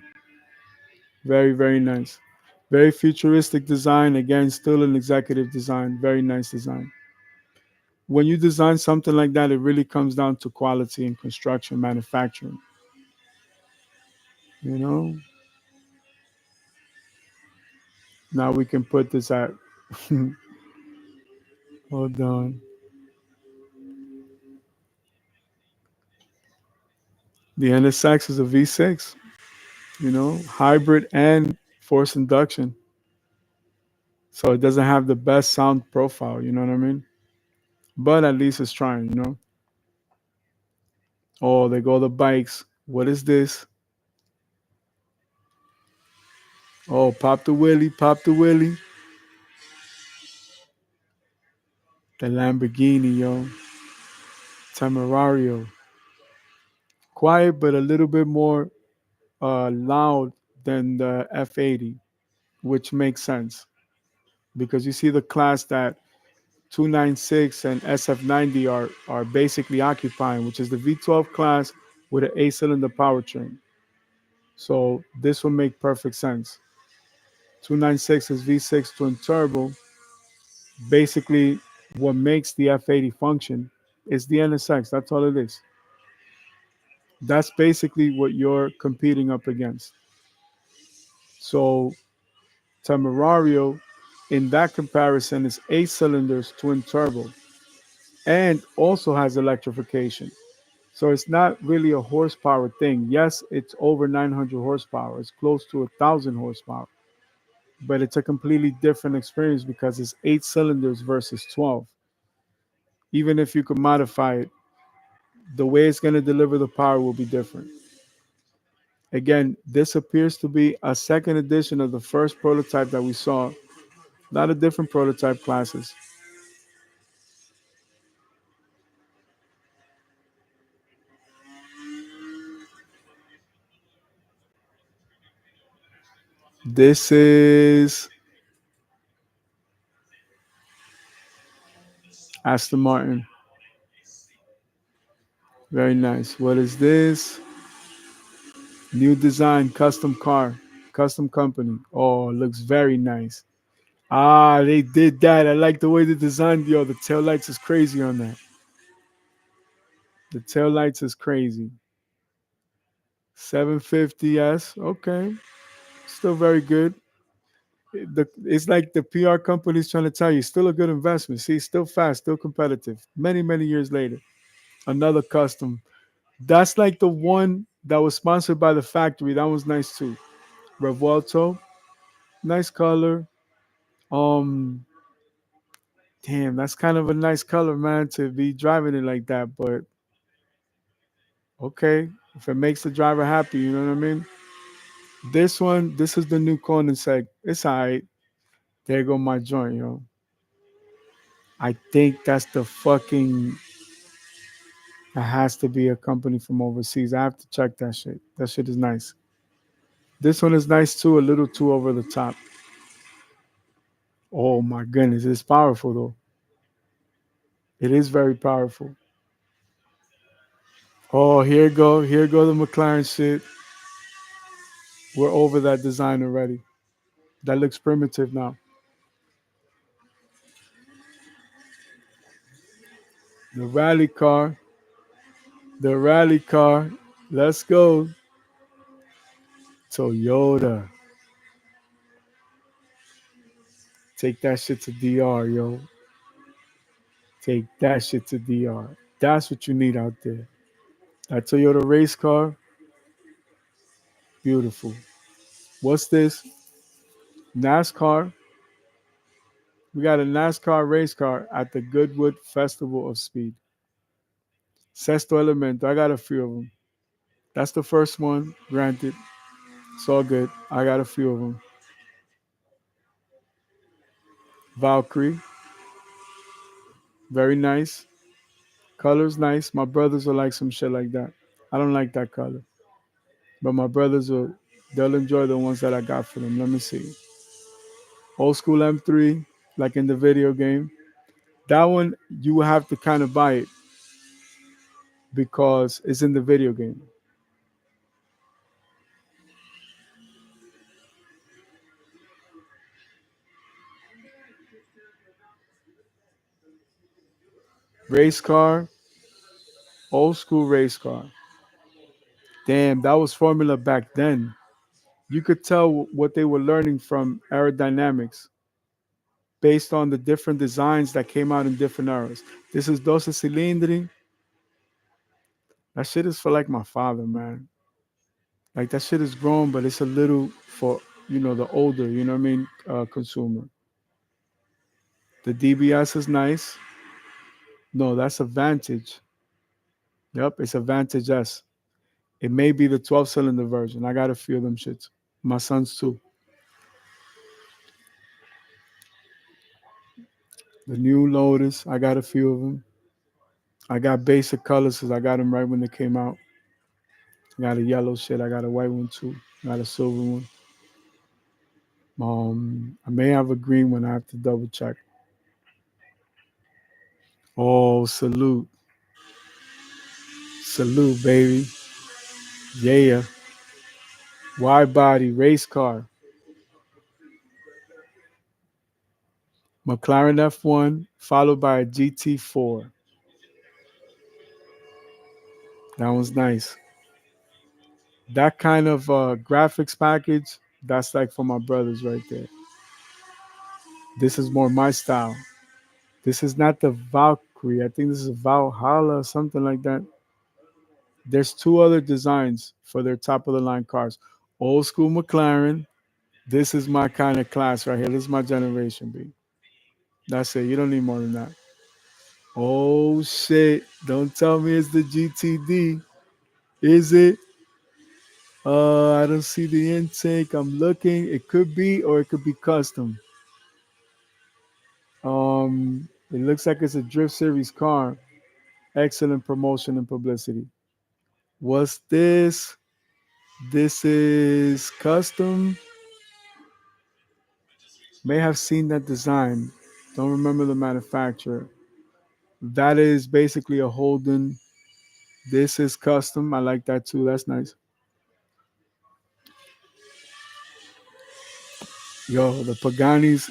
Very, very nice. Very futuristic design. Again, still an executive design. Very nice design. When you design something like that, it really comes down to quality in construction, manufacturing. You know, now we can put this at, hold on. The NSX is a V6, hybrid and forced induction. So it doesn't have the best sound profile, you know what I mean? But at least it's trying. Oh, they go the bikes. What is this? Oh, pop the wheelie, pop the wheelie. The Lamborghini, yo. Temerario. Quiet, but a little bit more loud than the F80, which makes sense because you see the class that 296 and SF90 are basically occupying, which is the V12 class with an 8-cylinder powertrain. So this will make perfect sense. 296 is V6 twin turbo. Basically, what makes the F80 function is the NSX. That's all it is. That's basically what you're competing up against. So Temerario, in that comparison, is 8 cylinders twin turbo and also has electrification. So it's not really a horsepower thing. Yes, it's over 900 horsepower. It's close to 1,000 horsepower, but it's a completely different experience because it's 8 cylinders versus 12. Even if you could modify it, the way it's going to deliver the power will be different. Again, this appears to be a second edition of the first prototype that we saw. A lot of different prototype classes. This is Aston Martin. Very nice. What is this? New design, custom car, custom company. Oh, looks very nice. Ah, they did that. I like the way they designed. Yo, the tail lights is crazy on that. The tail lights is crazy. 750s. Okay, still very good. It's like the PR company's trying to tell you, still a good investment. See, still fast, still competitive. Many years later, another custom. That's like the one that was sponsored by the factory. That was nice too. Revuelto, nice color. Um, damn, that's kind of a nice color, man, to be driving it like that. But okay, if it makes the driver happy, you know what I mean. This one, this is the new Koenigsegg. It's alright. There go my joint, yo. I think that's the fucking. That has to be a company from overseas. I have to check that shit. That shit is nice. This one is nice too, a little too over the top. Oh my goodness, it's powerful though. It is very powerful. Oh, here go the McLaren shit. We're over that design already. That looks primitive now. The rally car, the rally car. Let's go. Toyota. Take that shit to DR, yo. Take that shit to DR. That's what you need out there. That Toyota race car, beautiful. What's this? NASCAR. We got a NASCAR race car at the Goodwood Festival of Speed. Sesto Elemento. I got a few of them. That's the first one. Granted, it's all good. I got a few of them. Valkyrie. Very nice. Color's nice. My brothers will like some shit like that. I don't like that color. But my brothers will, they'll enjoy the ones that I got for them. Let me see. Old school M3, like in the video game. That one, you will have to kind of buy it because it's in the video game. Race car, old school race car. Damn, that was Formula back then. You could tell what they were learning from aerodynamics based on the different designs that came out in different eras. This is 12 cilindri. That shit is for like my father, man. Like that shit is grown, but it's a little for the older, you know what I mean, consumer. The DBS is nice. No, that's a Vantage. Yep, it's a Vantage S. It may be the 12-cylinder version. I got a few of them shits. My sons too. The new Lotus, I got a few of them. I got basic colors because I got them right when they came out. I got a yellow shit. I got a white one too. I got a silver one. I may have a green one. I have to double check. Oh, salute, salute, baby. Yeah, wide body race car. McLaren F1 followed by a GT4. That was nice. That kind of graphics package, that's like for my brothers right there. This is more my style. This is not the Valkyrie. I think this is Valhalla, something like that. There's two other designs for their top of the line cars. Old school McLaren. This is my kind of class right here. This is my generation, B. That's it. You don't need more than that. Oh shit. Don't tell me it's the GTD. Is it? I don't see the intake. I'm looking. It could be or it could be custom. It looks like it's a Drift Series car. Excellent promotion and publicity. What's this? This is custom. May have seen that design. Don't remember the manufacturer. That is basically a Holden. This is custom. I like that too. That's nice. Yo, the Paganis,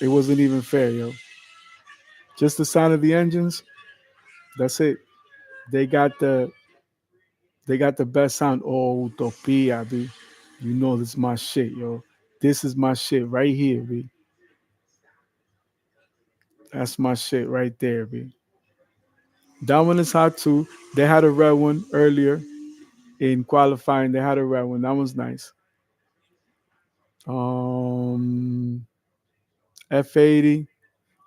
it wasn't even fair, yo. Just the sound of the engines, that's it. They got the they got the best sound. Oh, Utopia, B. You know this is my shit, yo. This is my shit right here, B. That's my shit right there, B. That one is hot too. They had a red one earlier in qualifying. They had a red one. That one's nice. F80,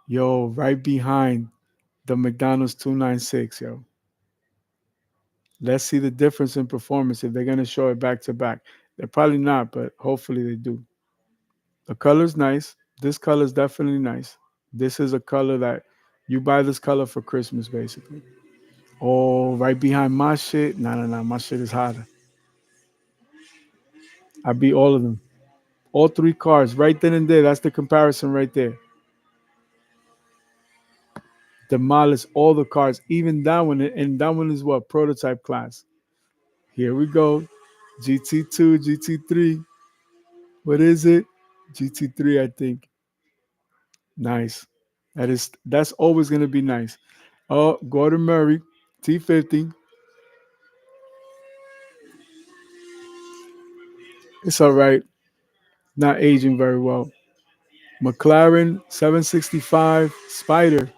yo, right behind the McDonald's 296, yo. Let's see the difference in performance if they're gonna show it back to back. They're probably not, but hopefully they do. The color's nice. This color is definitely nice. This is a color that you buy this color for Christmas, basically. Oh, right behind my shit. Nah, nah, nah. My shit is hotter. I beat all of them. All three cars right then and there. That's the comparison right there. Demolish all the cars, even that one. And that one is what? Prototype class. Here we go. GT2, GT3. What is it? GT3, I think. Nice. That's always gonna be nice. Oh, Gordon Murray, T50. It's all right. Not aging very well. McLaren 765 Spider.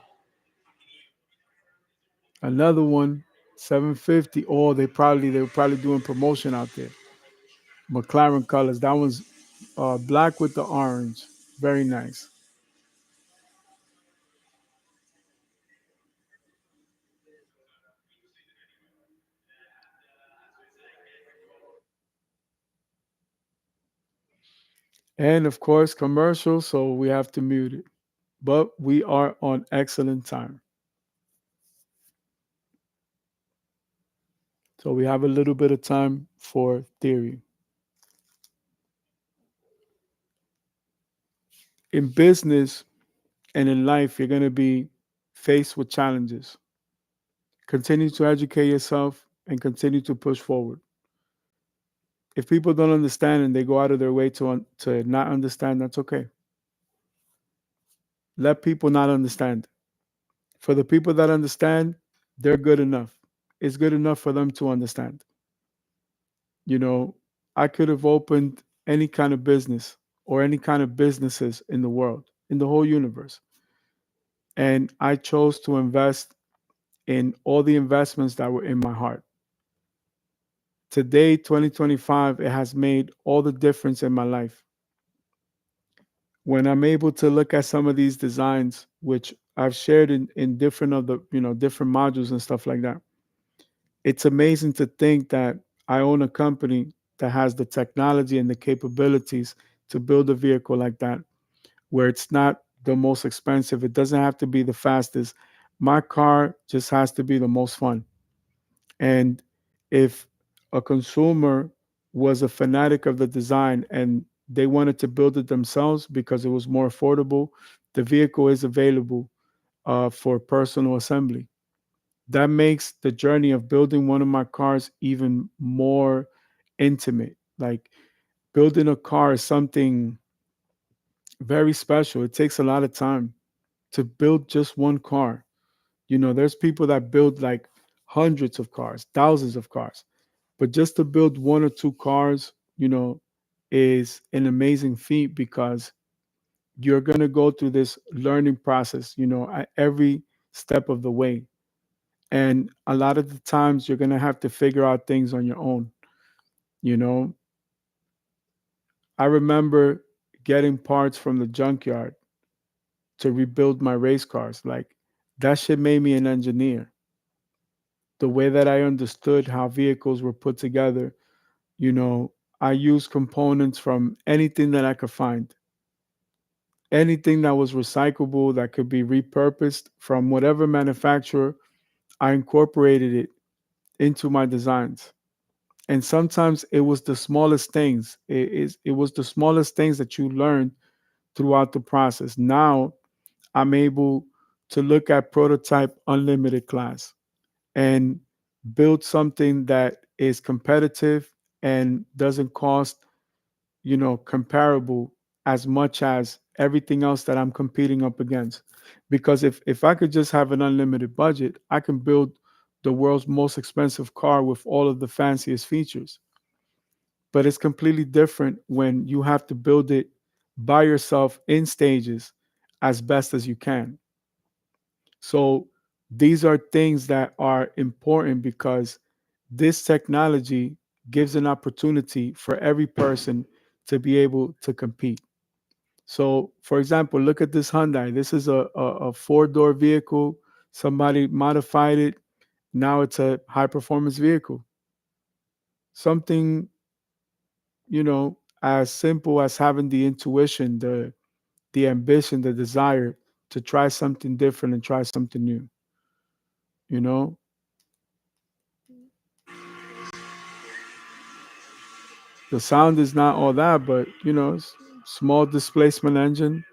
Another one 750. Oh, they were probably doing promotion out there. McLaren colors. That one's black with the orange. Very nice. And of course, commercial, so we have to mute it. But we are on excellent time. So we have a little bit of time for theory. In business and in life, you're going to be faced with challenges. Continue to educate yourself and continue to push forward. If people don't understand and they go out of their way to not understand, that's okay. Let people not understand. For the people that understand, they're good enough. It's good enough for them to understand. You know, I could have opened any kind of business or any kind of businesses in the world, in the whole universe. And I chose to invest in all the investments that were in my heart. Today, 2025, it has made all the difference in my life. When I'm able to look at some of these designs, which I've shared in different of the, different modules and stuff like that, it's amazing to think that I own a company that has the technology and the capabilities to build a vehicle like that, where it's not the most expensive. It doesn't have to be the fastest. My car just has to be the most fun. And if a consumer was a fanatic of the design and they wanted to build it themselves because it was more affordable, the vehicle is available for personal assembly. That makes the journey of building one of my cars even more intimate. Like building a car is something very special. It takes a lot of time to build just one car. There's people that build like hundreds of cars, thousands of cars. But just to build one or two cars, is an amazing feat because you're going to go through this learning process, at every step of the way. And a lot of the times you're going to have to figure out things on your own. You know, I remember getting parts from the junkyard to rebuild my race cars. Like that shit made me an engineer. The way that I understood how vehicles were put together, you know, I used components from anything that I could find, anything that was recyclable, that could be repurposed from whatever manufacturer. I incorporated it into my designs. And sometimes it was the smallest things. It was the smallest things that you learn throughout the process. Now I'm able to look at prototype unlimited class and build something that is competitive and doesn't cost, comparable as much as everything else that I'm competing up against. Because if I could just have an unlimited budget, I can build the world's most expensive car with all of the fanciest features. But it's completely different when you have to build it by yourself in stages as best as you can. So these are things that are important because this technology gives an opportunity for every person to be able to compete. So, for example, look at this Hyundai. This is a four-door vehicle. Somebody modified it. Now it's a high performance vehicle. Something, as simple as having the intuition, the ambition, the desire to try something different and try something new. You know, the sound is not all that, but small displacement engine,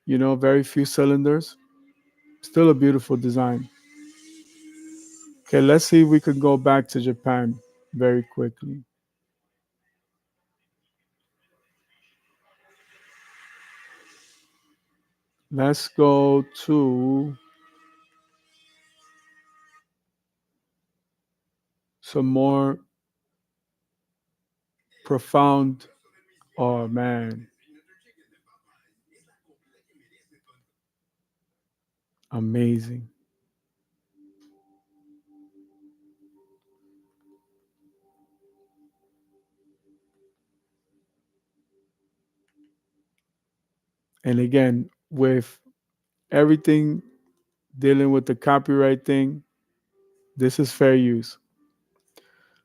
very few cylinders, still a beautiful design. Okay, let's see if we can go back to Japan very quickly. Let's go to some more profound. Oh man, amazing. And again, with everything dealing with the copyright thing, this is fair use.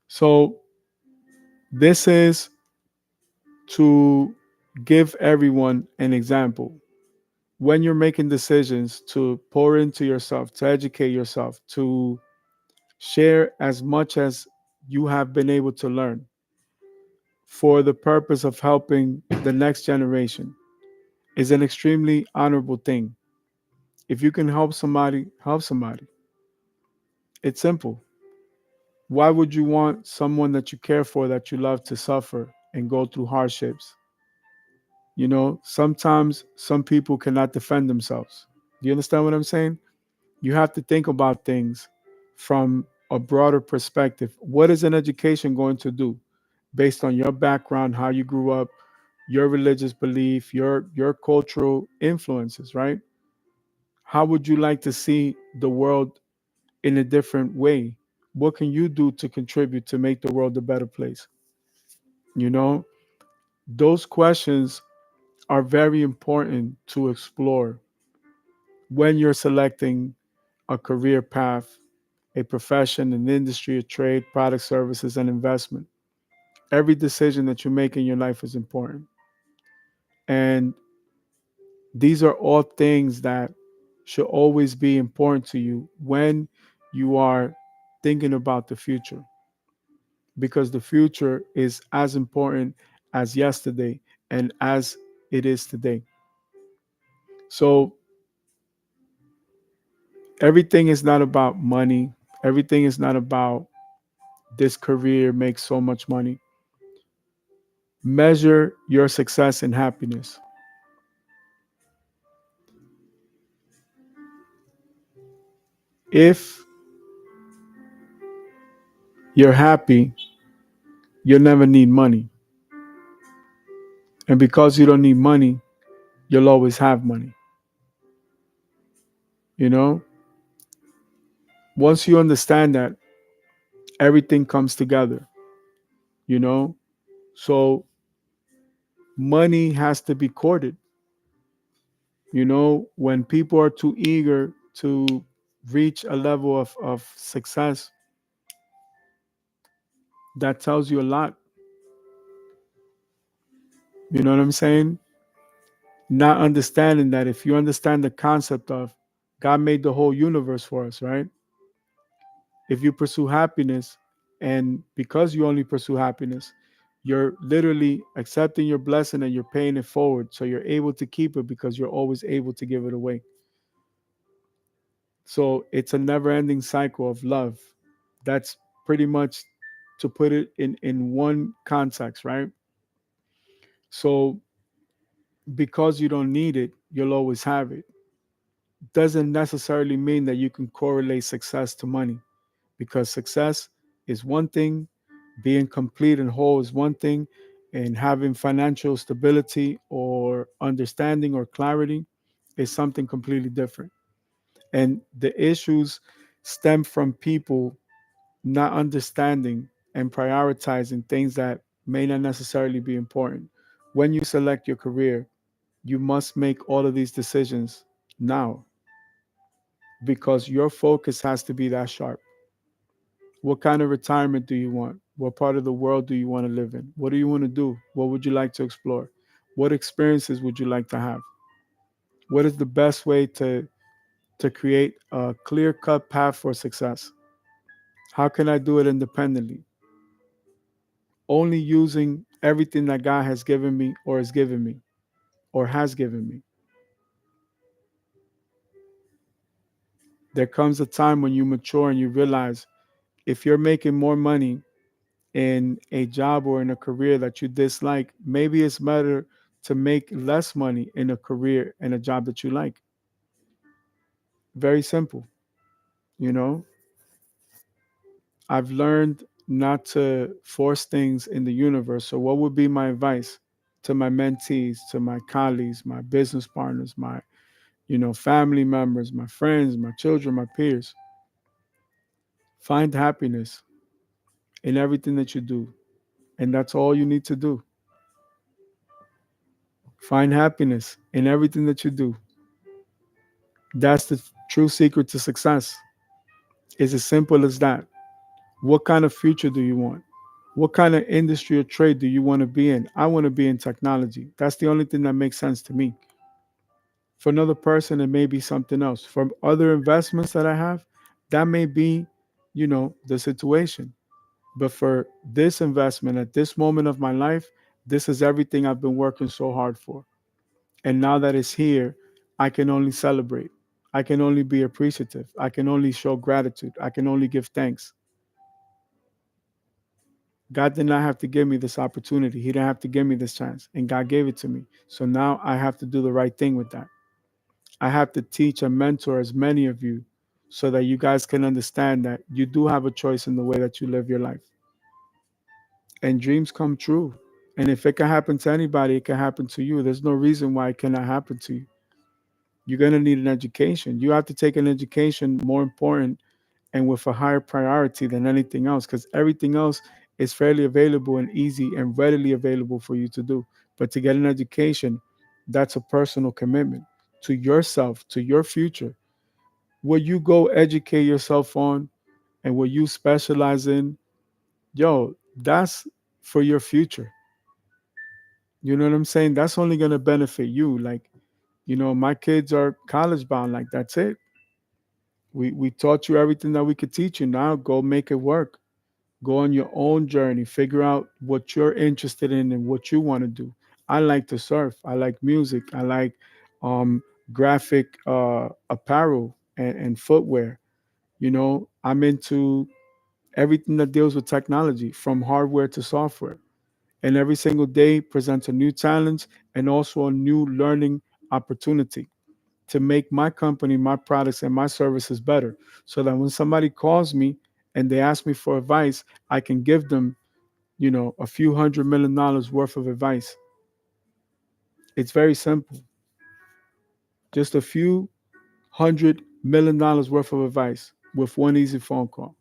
So this is to give everyone an example. When you're making decisions to pour into yourself, to educate yourself, to share as much as you have been able to learn for the purpose of helping the next generation is an extremely honorable thing. If you can help somebody, help somebody. It's simple. Why would you want someone that you care for, that you love, to suffer and go through hardships? Sometimes some people cannot defend themselves. Do you understand what I'm saying? You have to think about things from a broader perspective. What is an education going to do based on your background, how you grew up, your religious belief, your cultural influences, right? How would you like to see the world in a different way? What can you do to contribute to make the world a better place? You know, those questions are very important to explore when you're selecting a career path, a profession, an industry, a trade, product, services, and investment. Every decision that you make in your life is important. And these are all things that should always be important to you when you are thinking about the future, because the future is as important as yesterday and as it is today. So everything is not about money. Everything is not about this career makes so much money. Measure your success and happiness. If you're happy, you'll never need money. And because you don't need money, you'll always have money. You know, once you understand that, everything comes together, you know? So money has to be courted. When people are too eager to reach a level of success, that tells you a lot. You know what I'm saying? Not understanding that if you understand the concept of God made the whole universe for us, right? If you pursue happiness, and because you only pursue happiness, you're literally accepting your blessing and you're paying it forward. So you're able to keep it because you're always able to give it away. So it's a never ending cycle of love. That's pretty much to put it in one context, right? So Because you don't need it, you'll always have it. Doesn't necessarily mean that you can correlate success to money, because success is one thing, being complete and whole is one thing, and having financial stability or understanding or clarity is something completely different. And the issues stem from people not understanding and prioritizing things that may not necessarily be important. When you select your career, you must make all of these decisions now, because your focus has to be that sharp. What kind of retirement do you want? What part of the world do you want to live in? What do you want to do? What would you like to explore? What experiences would you like to have? What is the best way to create a clear cut path for success? How can I do it independently? Only using everything that God has given me or is given me or has given me. There comes a time when you mature and you realize if you're making more money in a job or in a career that you dislike, maybe it's better to make less money in a career and a job that you like. Very simple. You know, I've learned not to force things in the universe. So, what would be my advice to my mentees, to my colleagues, my business partners, my family members, my friends, my children, my peers? Find happiness in everything that you do, and that's all you need to do. Find happiness in everything that you do. That's the true secret to success. It's as simple as that. What kind of future do you want? What kind of industry or trade do you want to be in? I want to be in technology. That's the only thing that makes sense to me. For another person, it may be something else. For other investments that I have, that may be, the situation. But for this investment at this moment of my life, this is everything I've been working so hard for. And now that it's here, I can only celebrate. I can only be appreciative. I can only show gratitude. I can only give thanks. God did not have to give me this opportunity. He didn't have to give me this chance. And God gave it to me. So now I have to do the right thing with that. I have to teach and mentor as many of you so that you guys can understand that you do have a choice in the way that you live your life. And dreams come true. And if it can happen to anybody, it can happen to you. There's no reason why it cannot happen to you. You're going to need an education. You have to take an education more important and with a higher priority than anything else, because everything else is fairly available and easy and readily available for you to do. But to get an education, that's a personal commitment to yourself, to your future. What you go educate yourself on and what you specialize in, yo, that's for your future. You know what I'm saying? That's only going to benefit you. Like, my kids are college bound. Like, that's it. We taught you everything that we could teach you. Now go make it work. Go on your own journey. Figure out what you're interested in and what you want to do. I like to surf. I like music. I like graphic apparel and footwear. I'm into everything that deals with technology, from hardware to software. And every single day presents a new challenge and also a new learning opportunity to make my company, my products, and my services better. So that when somebody calls me and they ask me for advice, I can give them, a few $100 million worth of advice. It's very simple. Just a few $100 million worth of advice with one easy phone call.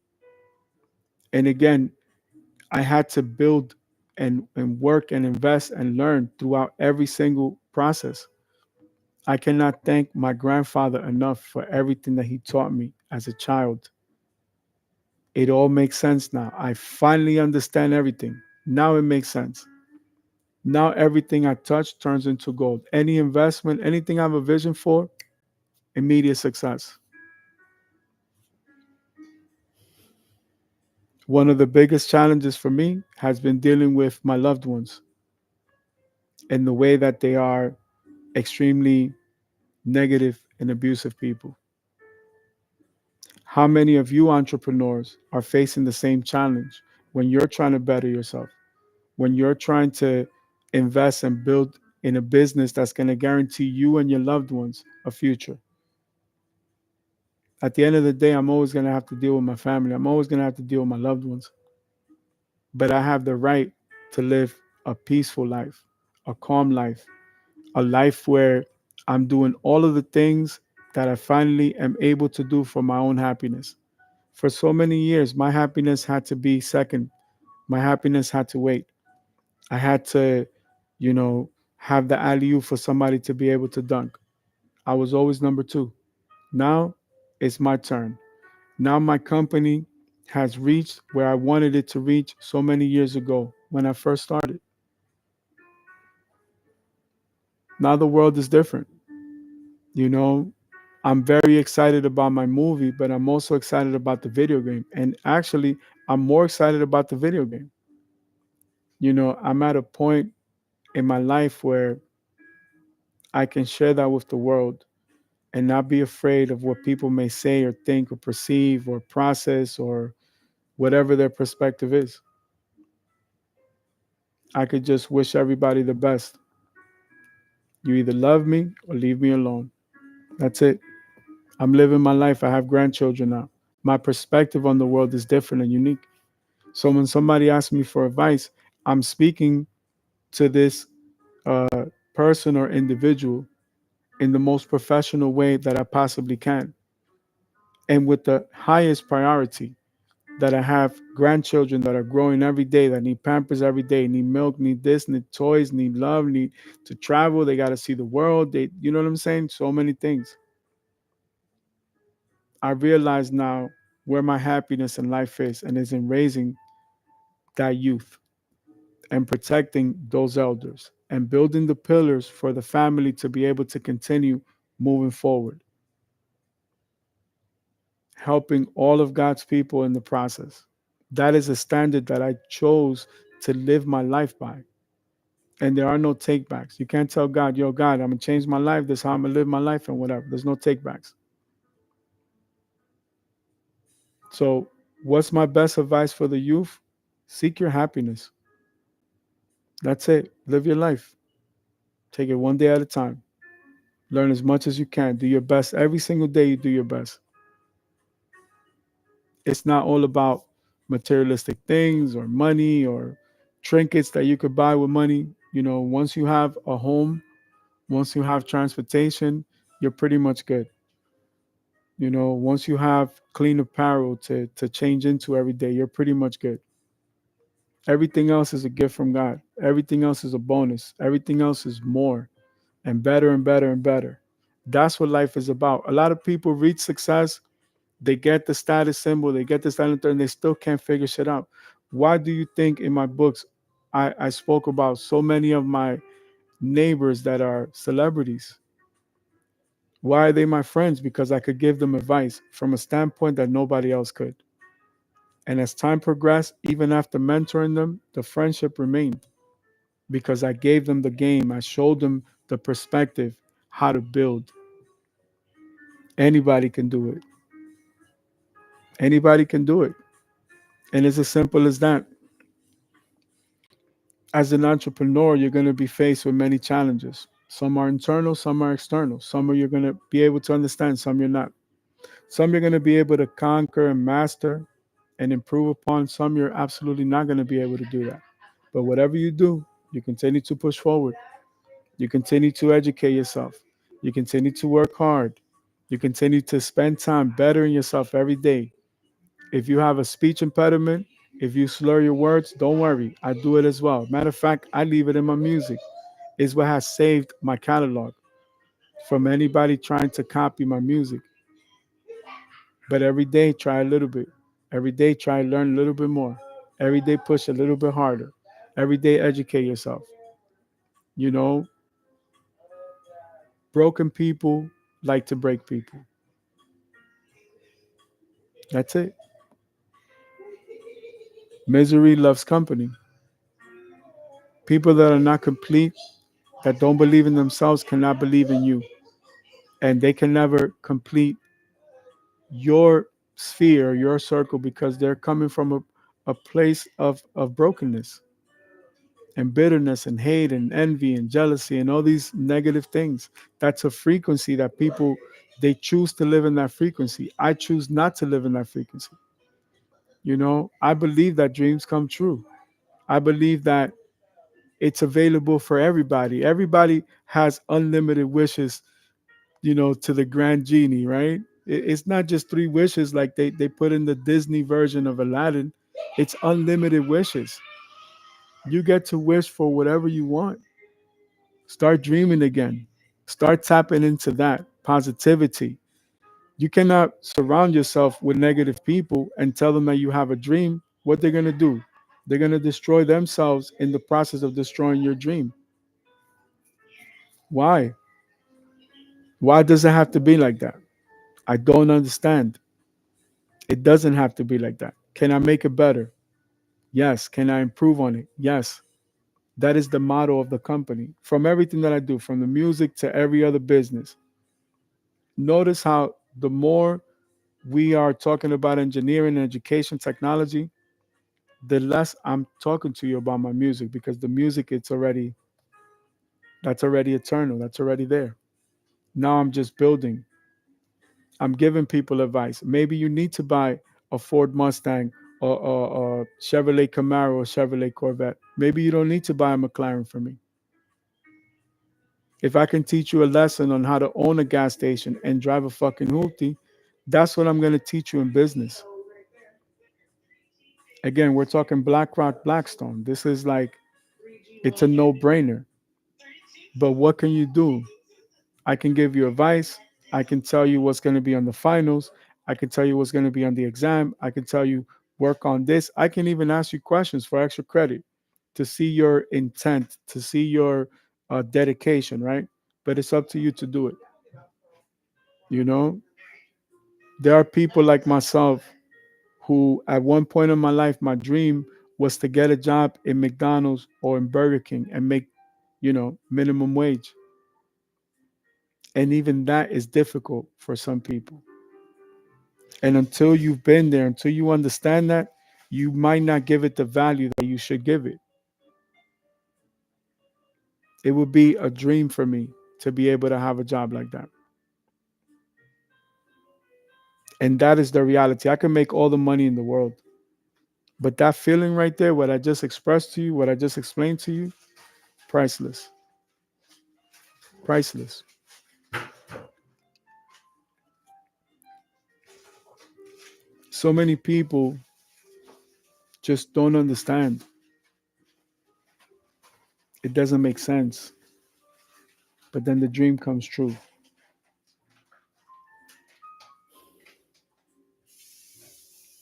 And again, I had to build and work and invest and learn throughout every single process. I cannot thank my grandfather enough for everything that he taught me as a child. It all makes sense now. I finally understand everything. Now it makes sense. Now everything I touch turns into gold. Any investment, anything I have a vision for, immediate success. One of the biggest challenges for me has been dealing with my loved ones and the way that they are extremely negative and abusive people. How many of you entrepreneurs are facing the same challenge when you're trying to better yourself, when you're trying to invest and build in a business that's going to guarantee you and your loved ones a future. At the end of the day, I'm always going to have to deal with my family. I'm always going to have to deal with my loved ones. But I have the right to live a peaceful life, a calm life, a life where I'm doing all of the things that I finally am able to do for my own happiness. For so many years, my happiness had to be second. My happiness had to wait. I had to, you know, have the alley for somebody to be able to dunk. I was always number two. Now it's my turn. Now my company has reached where I wanted it to reach so many years ago when I first started. Now the world is different. You know, I'm very excited about my movie, but I'm also excited about the video game. And actually, I'm more excited about the video game. You know, I'm at a point in my life where I can share that with the world and not be afraid of what people may say or think or perceive or process or whatever their perspective is. I could just wish everybody the best. You either love me or leave me alone. That's it. I'm living my life. I have grandchildren now. My perspective on the world is different and unique. So when somebody asks me for advice, I'm speaking to this uh, person or individual in the most professional way that I possibly can and with the highest priority that I have grandchildren that are growing every day, that need pampers every day, need milk, need this, need toys, need love, need to travel. They got to see the world. You know what I'm saying? So many things. I realize now where my happiness in life is, and is in raising that youth and protecting those elders and building the pillars for the family to be able to continue moving forward, helping all of God's people in the process. That is a standard that I chose to live my life by. And there are no takebacks. You can't tell God, yo, God, I'm going to change my life. This is how I'm going to live my life and whatever. There's no takebacks. So, what's my best advice for the youth? Seek your happiness. That's it. Live your life. Take it one day at a time. Learn as much as you can. Do your best. Every single day, you do your best. It's not all about materialistic things or money or trinkets that you could buy with money. You know, once you have a home, once you have transportation, you're pretty much good. You know, once you have clean apparel to change into every day, you're pretty much good. Everything else is a gift from God. Everything else is a bonus. Everything else is more and better and better and better. That's what life is about. A lot of people reach success, they get the status symbol, they get the status, and they still can't figure shit out. Why do you think in my books I spoke about so many of my neighbors that are celebrities? Why are they my friends? Because I could give them advice from a standpoint that nobody else could. And as time progressed, even after mentoring them, the friendship remained because I gave them the game. I showed them the perspective, how to build. Anybody can do it. Anybody can do it. And it's as simple as that. As an entrepreneur, you're going to be faced with many challenges. Some are internal, some are external. Some are you're going to be able to understand, some you're not. Some you're going to be able to conquer and master and improve upon. Some you're absolutely not going to be able to do that. But whatever you do, you continue to push forward. You continue to educate yourself. You continue to work hard. You continue to spend time bettering yourself every day. If you have a speech impediment, if you slur your words, don't worry. I do it as well. Matter of fact, I leave it in my music. It's what has saved my catalog from anybody trying to copy my music. But every day, try a little bit. Every day, try to learn a little bit more. Every day, push a little bit harder. Every day, educate yourself. You know, broken people like to break people. That's it. Misery loves company. People that are not complete, that don't believe in themselves, cannot believe in you. And they can never complete your sphere, your circle, because they're coming from a place of brokenness. and bitterness and hate and envy and jealousy and all these negative things. That's a frequency that people, they choose to live in that frequency. I choose not to live in that frequency. I believe that dreams come true. I believe that it's available for everybody. Everybody has unlimited wishes, to the grand genie, right? It's not just three wishes like they put in the Disney version of Aladdin. It's unlimited wishes. You get to wish for whatever you want. Start dreaming again. Start tapping into that positivity. You cannot surround yourself with negative people and tell them that you have a dream. What they're going to do? They're going to destroy themselves in the process of destroying your dream. Why? Why does it have to be like that? I don't understand. It doesn't have to be like that. Can I make it better? Yes. Can I improve on it? Yes. That is the motto of the company. From everything that I do, from the music to every other business. Notice how the more we are talking about engineering, education, technology, the less I'm talking to you about my music, because the music, that's already eternal. That's already there. Now I'm just building. I'm giving people advice. Maybe you need to buy a Ford Mustang or Chevrolet Camaro or Chevrolet Corvette. Maybe you don't need to buy a McLaren for me. If I can teach you a lesson on how to own a gas station and drive a fucking hoopty, that's what I'm going to teach you in business. Again, we're talking BlackRock, Blackstone. This is like, it's a no brainer. But what can you do? I can give you advice. I can tell you what's going to be on the finals. I can tell you what's going to be on the exam. I can tell you work on this. I can even ask you questions for extra credit to see your intent, to see your dedication, right? But it's up to you to do it. You know, there are people like myself who, at one point in my life, my dream was to get a job in McDonald's or in Burger King and make, minimum wage. And even that is difficult for some people. And until you've been there, until you understand that, you might not give it the value that you should give it. It would be a dream for me to be able to have a job like that. And that is the reality. I can make all the money in the world. But that feeling right there, what I just expressed to you, what I just explained to you, priceless. Priceless. So many people just don't understand. It doesn't make sense. But then the dream comes true.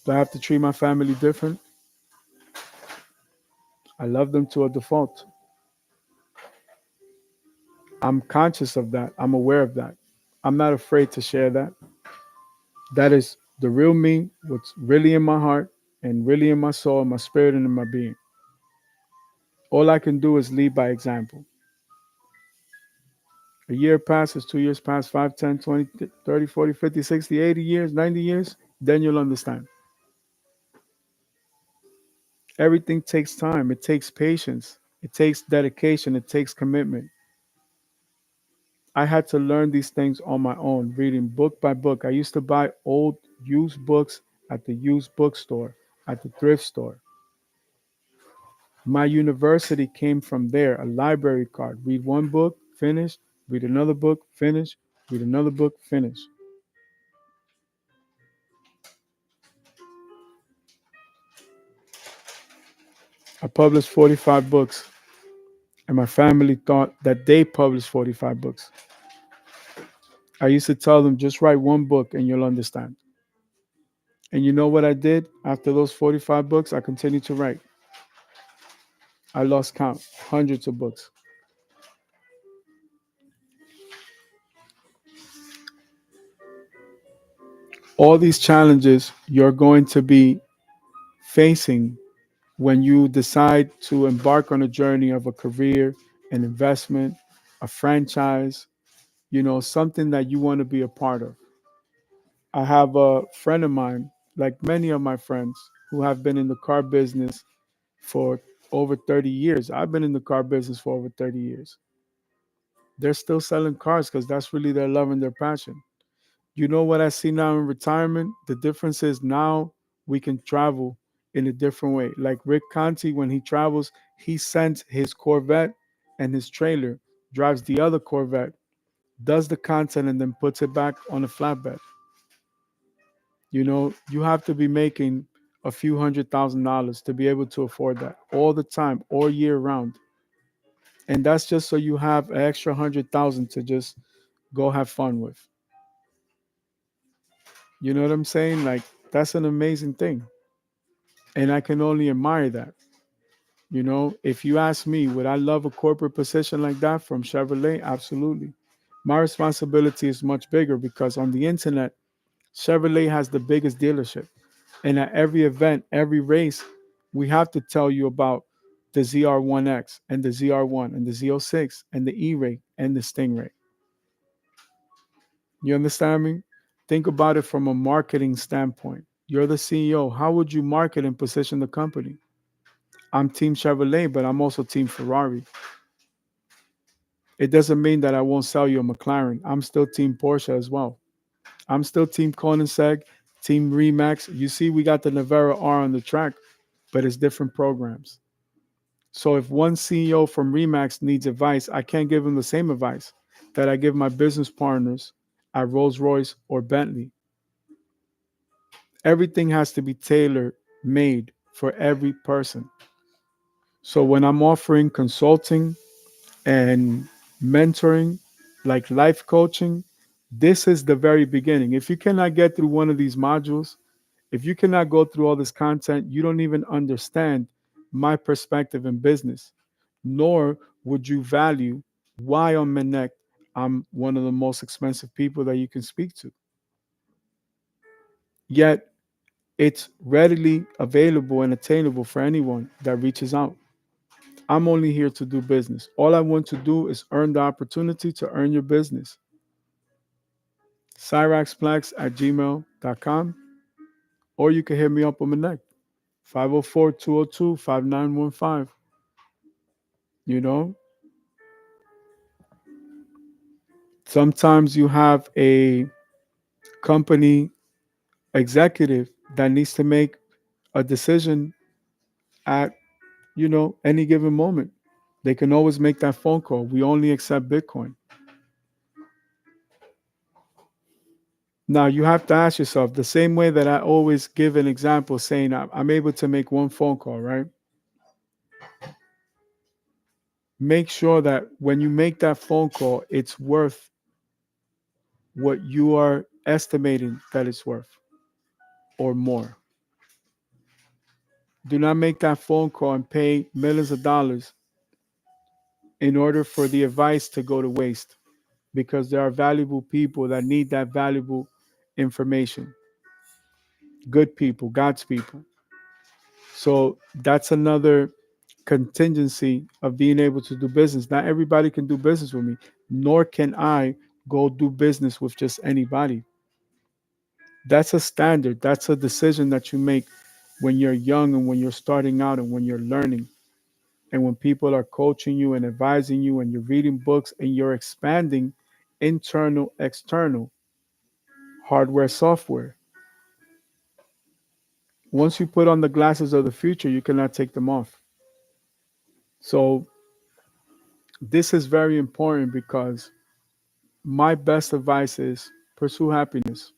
Do I have to treat my family different? I love them to a default. I'm conscious of that. I'm aware of that. I'm not afraid to share that. That is the real me, what's really in my heart and really in my soul, my spirit, and in my being. All I can do is lead by example. A year passes, 2 years pass, 5, 10, 20, 30, 40, 50, 60, 80 years, 90 years, then you'll understand. Everything takes time. It takes patience. It takes dedication. It takes commitment. I had to learn these things on my own, reading book by book. I used to buy old used books at the used bookstore, at the thrift store. My university came from there, a library card. Read one book, finish, read another book, finish, read another book, finish. I published 45 books, and my family thought that they published 45 books. I used to tell them, just write one book and you'll understand. And you know what I did after those 45 books? I continued to write. I lost count, hundreds of books. All these challenges you're going to be facing when you decide to embark on a journey of a career, an investment, a franchise, something that you want to be a part of. I have a friend of mine, like many of my friends, who have been in the car business for over 30 years. I've been in the car business for over 30 years. They're still selling cars because that's really their love and their passion. You know what I see now in retirement? The difference is now we can travel in a different way. Like Rick Conti, when he travels, he sends his Corvette and his trailer, drives the other Corvette, does the content, and then puts it back on a flatbed. You know, you have to be making a few $100,000 to be able to afford that all the time, all year round. And that's just so you have an extra 100,000 to just go have fun with. You know what I'm saying? Like, that's an amazing thing. And I can only admire that. You know, if you ask me, would I love a corporate position like that from Chevrolet? Absolutely. My responsibility is much bigger because on the internet, Chevrolet has the biggest dealership. And at every event, every race, we have to tell you about the ZR1X and the ZR1 and the Z06 and the E-Ray and the Stingray. You understand me? Think about it from a marketing standpoint. You're the CEO. How would you market and position the company? I'm Team Chevrolet, but I'm also Team Ferrari. It doesn't mean that I won't sell you a McLaren. I'm still Team Porsche as well. I'm still Team Koenigsegg, Team Remax. You see, we got the Navara R on the track, but it's different programs. So if one CEO from Remax needs advice, I can't give him the same advice that I give my business partners at Rolls Royce or Bentley. Everything has to be tailor made for every person. So when I'm offering consulting and mentoring, like life coaching, this is the very beginning. If you cannot get through one of these modules, if you cannot go through all this content, you don't even understand my perspective in business, nor would you value why on Menec I'm one of the most expensive people that you can speak to. Yet it's readily available and attainable for anyone that reaches out. I'm only here to do business. All I want to do is earn the opportunity to earn your business. cyraxplex@gmail.com, or you can hit me up on Menec, 504-202-5915. You know, sometimes you have a company executive that needs to make a decision at, any given moment. They can always make that phone call. We only accept Bitcoin. Now you have to ask yourself the same way that I always give an example saying I'm able to make one phone call, right? Make sure that when you make that phone call, it's worth what you are estimating that it's worth or more. Do not make that phone call and pay millions of dollars in order for the advice to go to waste because there are valuable people that need that valuable information. Good people, God's people. So that's another contingency of being able to do business. Not everybody can do business with me, nor can I go do business with just anybody. That's a standard. That's a decision that you make when you're young and when you're starting out and when you're learning. And when people are coaching you and advising you and you're reading books and you're expanding internal, external, hardware, software. Once you put on the glasses of the future, you cannot take them off. So this is very important because my best advice is pursue happiness.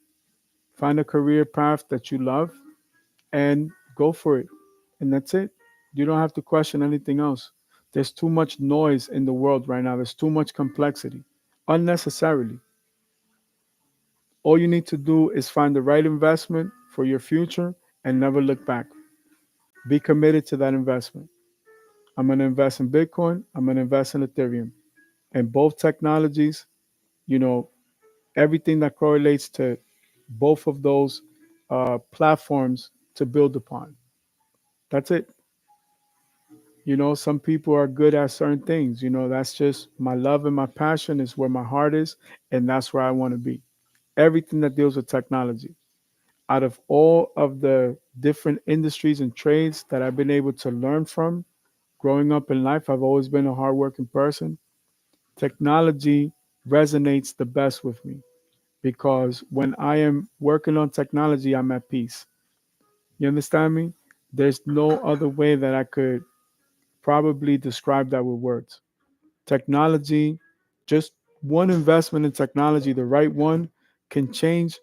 Find a career path that you love and go for it. And that's it. You don't have to question anything else. There's too much noise in the world right now. There's too much complexity unnecessarily. All you need to do is find the right investment for your future and never look back. Be committed to that investment. I'm going to invest in Bitcoin. I'm going to invest in Ethereum. And both technologies, you know, everything that correlates to both of those platforms to build upon. That's it. You know, some people are good at certain things. You know, that's just my love and my passion is where my heart is, and that's where I want to be. Everything that deals with technology. Out of all of the different industries and trades that I've been able to learn from, Growing up in life, I've always been a hardworking person. Technology resonates the best with me because when I am working on technology, I'm at peace. You understand me? There's no other way that I could probably describe that with words. Technology, just one investment in technology, the right one, can change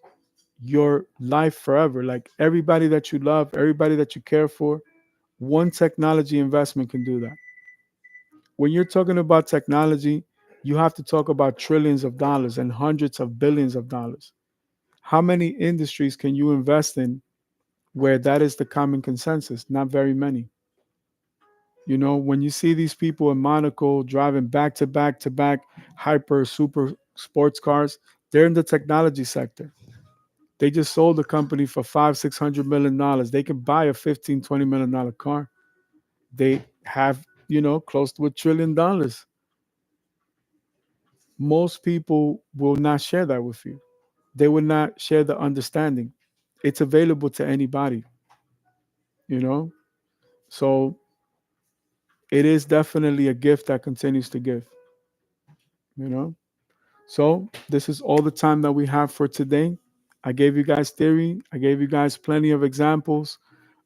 your life forever. Like everybody that you love, everybody that you care for, one technology investment can do that. When you're talking about technology, you have to talk about trillions of dollars and hundreds of billions of dollars. How many industries can you invest in where that is the common consensus? Not very many. You know, when you see these people in Monaco driving back to back to back hyper super sports cars, they're in the technology sector. They just sold the company for 500-600 million dollars. They can buy a 15-20 million dollar car. They have, close to $1 trillion. Most people will not share that with you. They will not share the understanding. It's available to anybody, you know? So it is definitely a gift that continues to give, you know? So this is all the time that we have for today. I gave you guys theory. I gave you guys plenty of examples.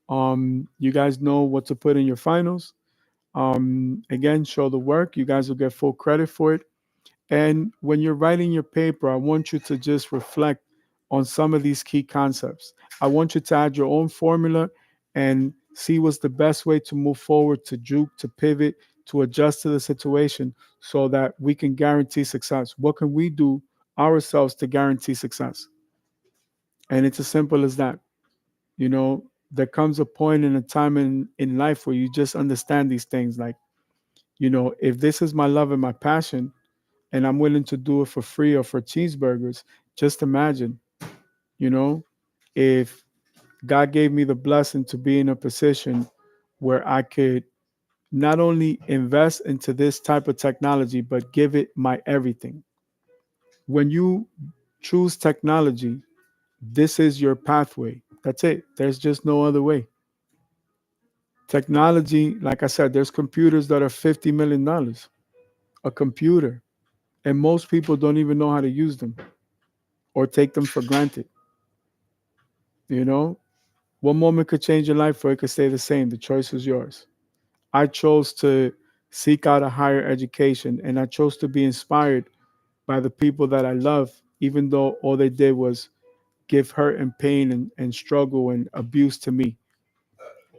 You guys know what to put in your finals. Again, show the work. You guys will get full credit for it. And when you're writing your paper, I want you to just reflect on some of these key concepts. I want you to add your own formula and see what's the best way to move forward, to juke, to pivot, to adjust to the situation so that we can guarantee success. What can we do ourselves to guarantee success? And it's as simple as that. There comes a point in a time in life where you just understand these things. Like, if this is my love and my passion, and I'm willing to do it for free or for cheeseburgers, just imagine, you know, if God gave me the blessing to be in a position where I could not only invest into this type of technology, but give it my everything. When you choose technology, this is your pathway. That's it. There's just no other way. Technology, like I said, there's computers that are $50 million, a computer, and most people don't even know how to use them or take them for granted. You know, one moment could change your life or it could stay the same. The choice is yours. I chose to seek out a higher education and I chose to be inspired by the people that I love, even though all they did was give hurt and pain and struggle and abuse to me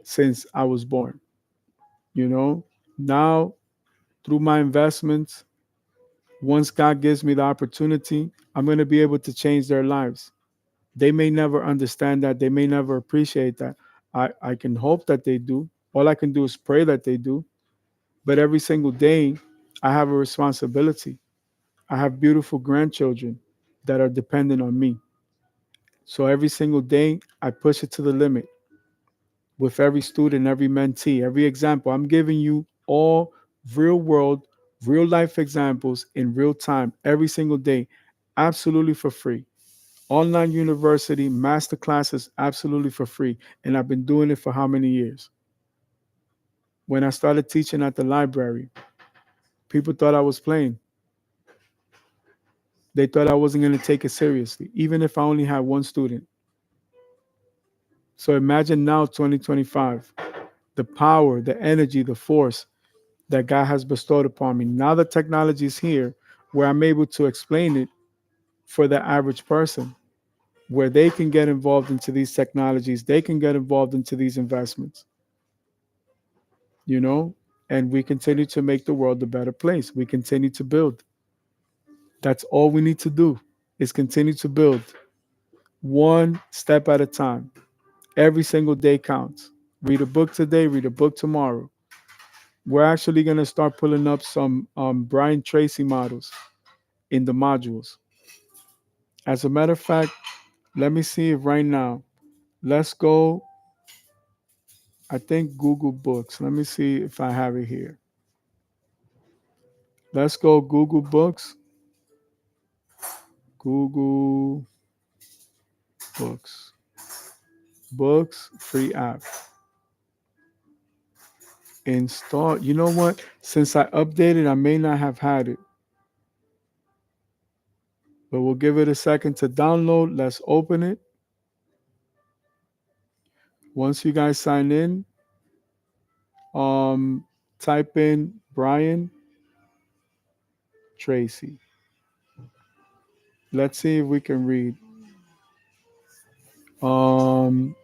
since I was born. You know, now through my investments, once God gives me the opportunity, I'm going to be able to change their lives. They may never understand that. They may never appreciate that. I can hope that they do. All I can do is pray that they do. But every single day, I have a responsibility. I have beautiful grandchildren that are dependent on me. So every single day, I push it to the limit with every student, every mentee, every example. I'm giving you all real world, real life examples in real time every single day, absolutely for free. Online university, master classes, absolutely for free. And I've been doing it for how many years? When I started teaching at the library, people thought I was playing. They thought I wasn't going to take it seriously, even if I only had one student. So imagine now, 2025, the power, the energy, the force that God has bestowed upon me. Now the technology is here where I'm able to explain it for the average person, where they can get involved into these technologies, they can get involved into these investments, you know, and we continue to make the world a better place. We continue to build. That's all we need to do is continue to build one step at a time. Every single day counts. Read a book today, read a book tomorrow. We're actually going to start pulling up some Brian Tracy models in the modules. As a matter of fact, let me see if right now, let's go, I think Google Books. Let me see if I have it here. Let's go Google Books. Google Books. Books, free app. Install. You know what? Since I updated, I may not have had it, but we'll give it a second to download. Let's open it. Once you guys sign in, um, type in Brian Tracy. Let's see if we can read. Um,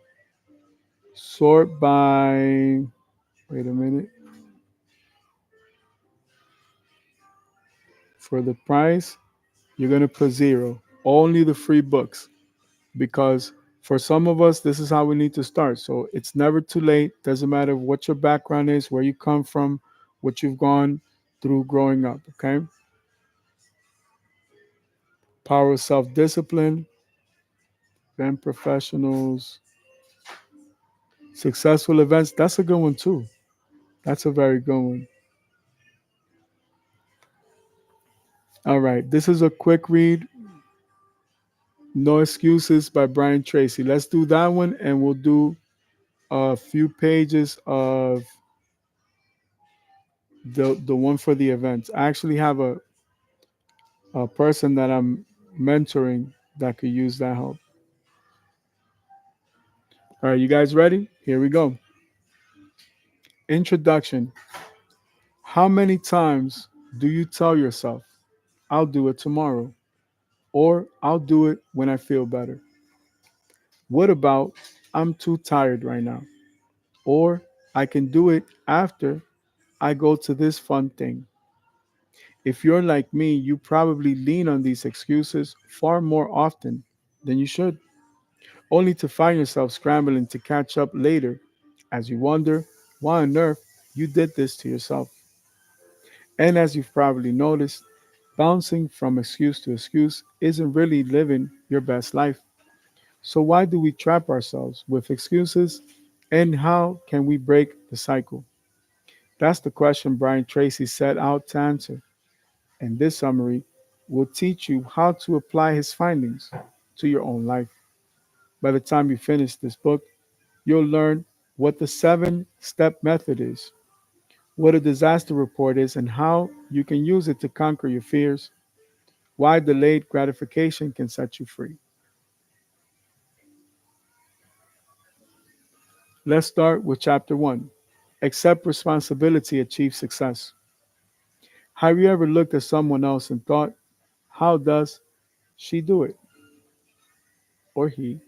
sort by. Wait a minute. For the price, you're gonna put zero. Only the free books, because for some of us, this is how we need to start. So it's never too late. Doesn't matter what your background is, where you come from, what you've gone through growing up. Okay. Power of self discipline, then professionals, successful events. That's a good one too. That's a very good one. All right. This is a quick read. No Excuses by Brian Tracy. Let's do that one, and we'll do a few pages of the one for the events. I actually have a person that I'm mentoring that could use that help. All right, you guys ready? Here we go. Introduction. How many times do you tell yourself, I'll do it tomorrow, or I'll do it when I feel better? What about, I'm too tired right now, or I can do it after I go to this fun thing? If you're like me, you probably lean on these excuses far more often than you should, only to find yourself scrambling to catch up later as you wonder why on earth you did this to yourself. And as you've probably noticed, bouncing from excuse to excuse isn't really living your best life. So, why do we trap ourselves with excuses, and how can we break the cycle? That's the question Brian Tracy set out to answer. And this summary will teach you how to apply his findings to your own life. By the time you finish this book, you'll learn what the 7 step method is, what a disaster report is, and how you can use it to conquer your fears, why delayed gratification can set you free. Let's start with chapter 1. Accept responsibility, achieve success. Have you ever looked at someone else and thought, how does she do it? Or he?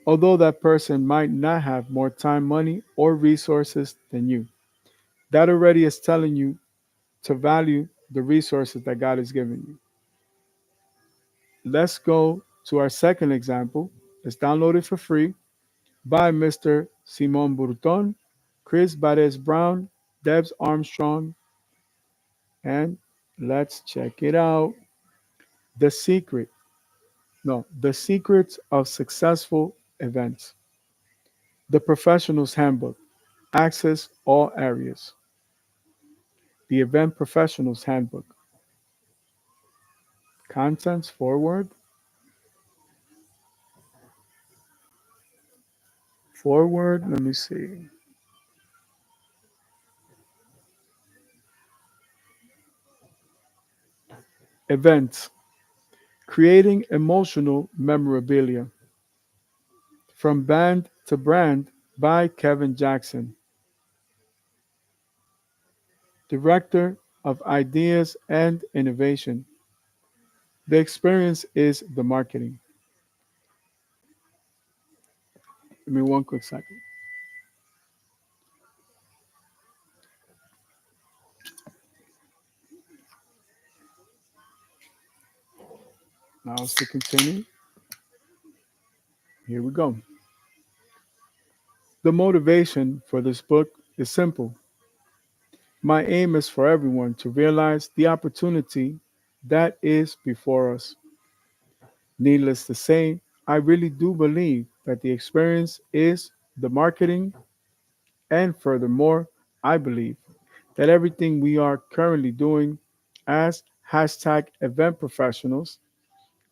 Although that person might not have more time, money, or resources than you. That already is telling you to value the resources that God has given you. Let's go to our second example. It's downloaded for free by Mr. Simon Burton, Chris Baez Brown, Debs Armstrong, and let's check it out. The secret, no, the secrets of successful events. The Professional's Handbook, access all areas. The Event Professional's Handbook, contents forward, forward, let me see. Events, creating emotional memorabilia. From Band to Brand by Kevin Jackson, Director of Ideas and Innovation. The experience is the marketing. Give me one quick second. Now to continue. Here we go. The motivation for this book is simple. My aim is for everyone to realize the opportunity that is before us. Needless to say, I really do believe that the experience is the marketing, and furthermore, I believe that everything we are currently doing as hashtag event professionals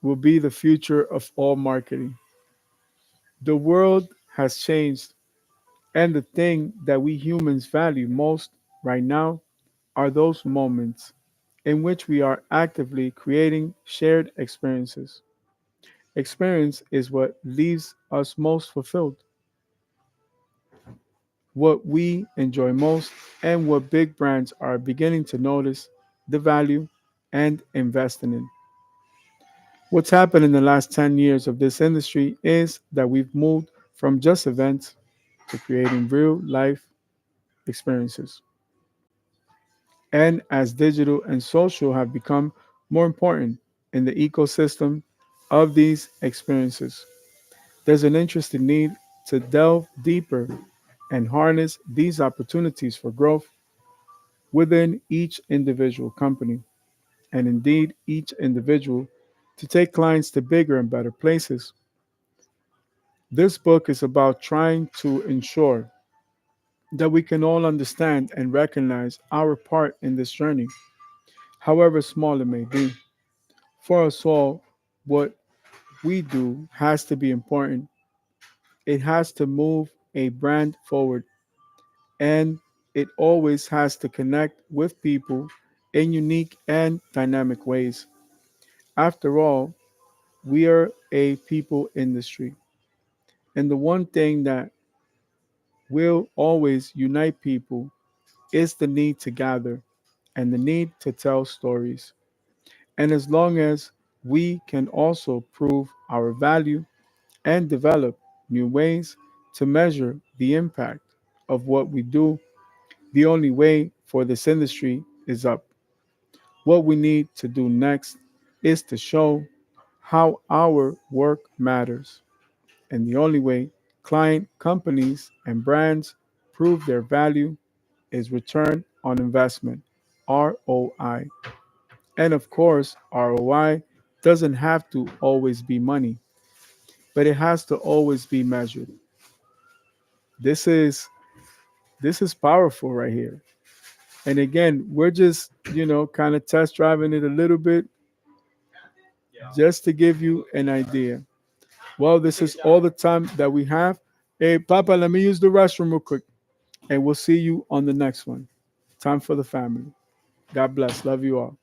will be the future of all marketing. The world has changed, And the thing that we humans value most right now are those moments in which we are actively creating shared experiences. Experience is what leaves us most fulfilled, what we enjoy most, and what big brands are beginning to notice the value and investing in. What's happened in the last 10 years of this industry is that we've moved from just events to creating real life experiences. And as digital and social have become more important in the ecosystem of these experiences, there's an interesting need to delve deeper and harness these opportunities for growth within each individual company, and indeed each individual, to take clients to bigger and better places. This book is about trying to ensure that we can all understand and recognize our part in this journey, however small it may be. For us all, what we do has to be important. It has to move a brand forward, and it always has to connect with people in unique and dynamic ways. After all, we are a people industry, and the one thing that will always unite people is the need to gather and the need to tell stories. And as long as we can also prove our value and develop new ways to measure the impact of what we do, the only way for this industry is up. What we need to do next is to show how our work matters. And the only way client companies and brands prove their value is return on investment, ROI. And of course, ROI doesn't have to always be money, but it has to always be measured. This is this is powerful right here. And again, we're just, kind of test driving it a little bit just to give you an idea. Well, this is all the time that we have. Hey, Papa, let me use the restroom real quick, and we'll see you on the next one. Time for the family. God bless. Love you all.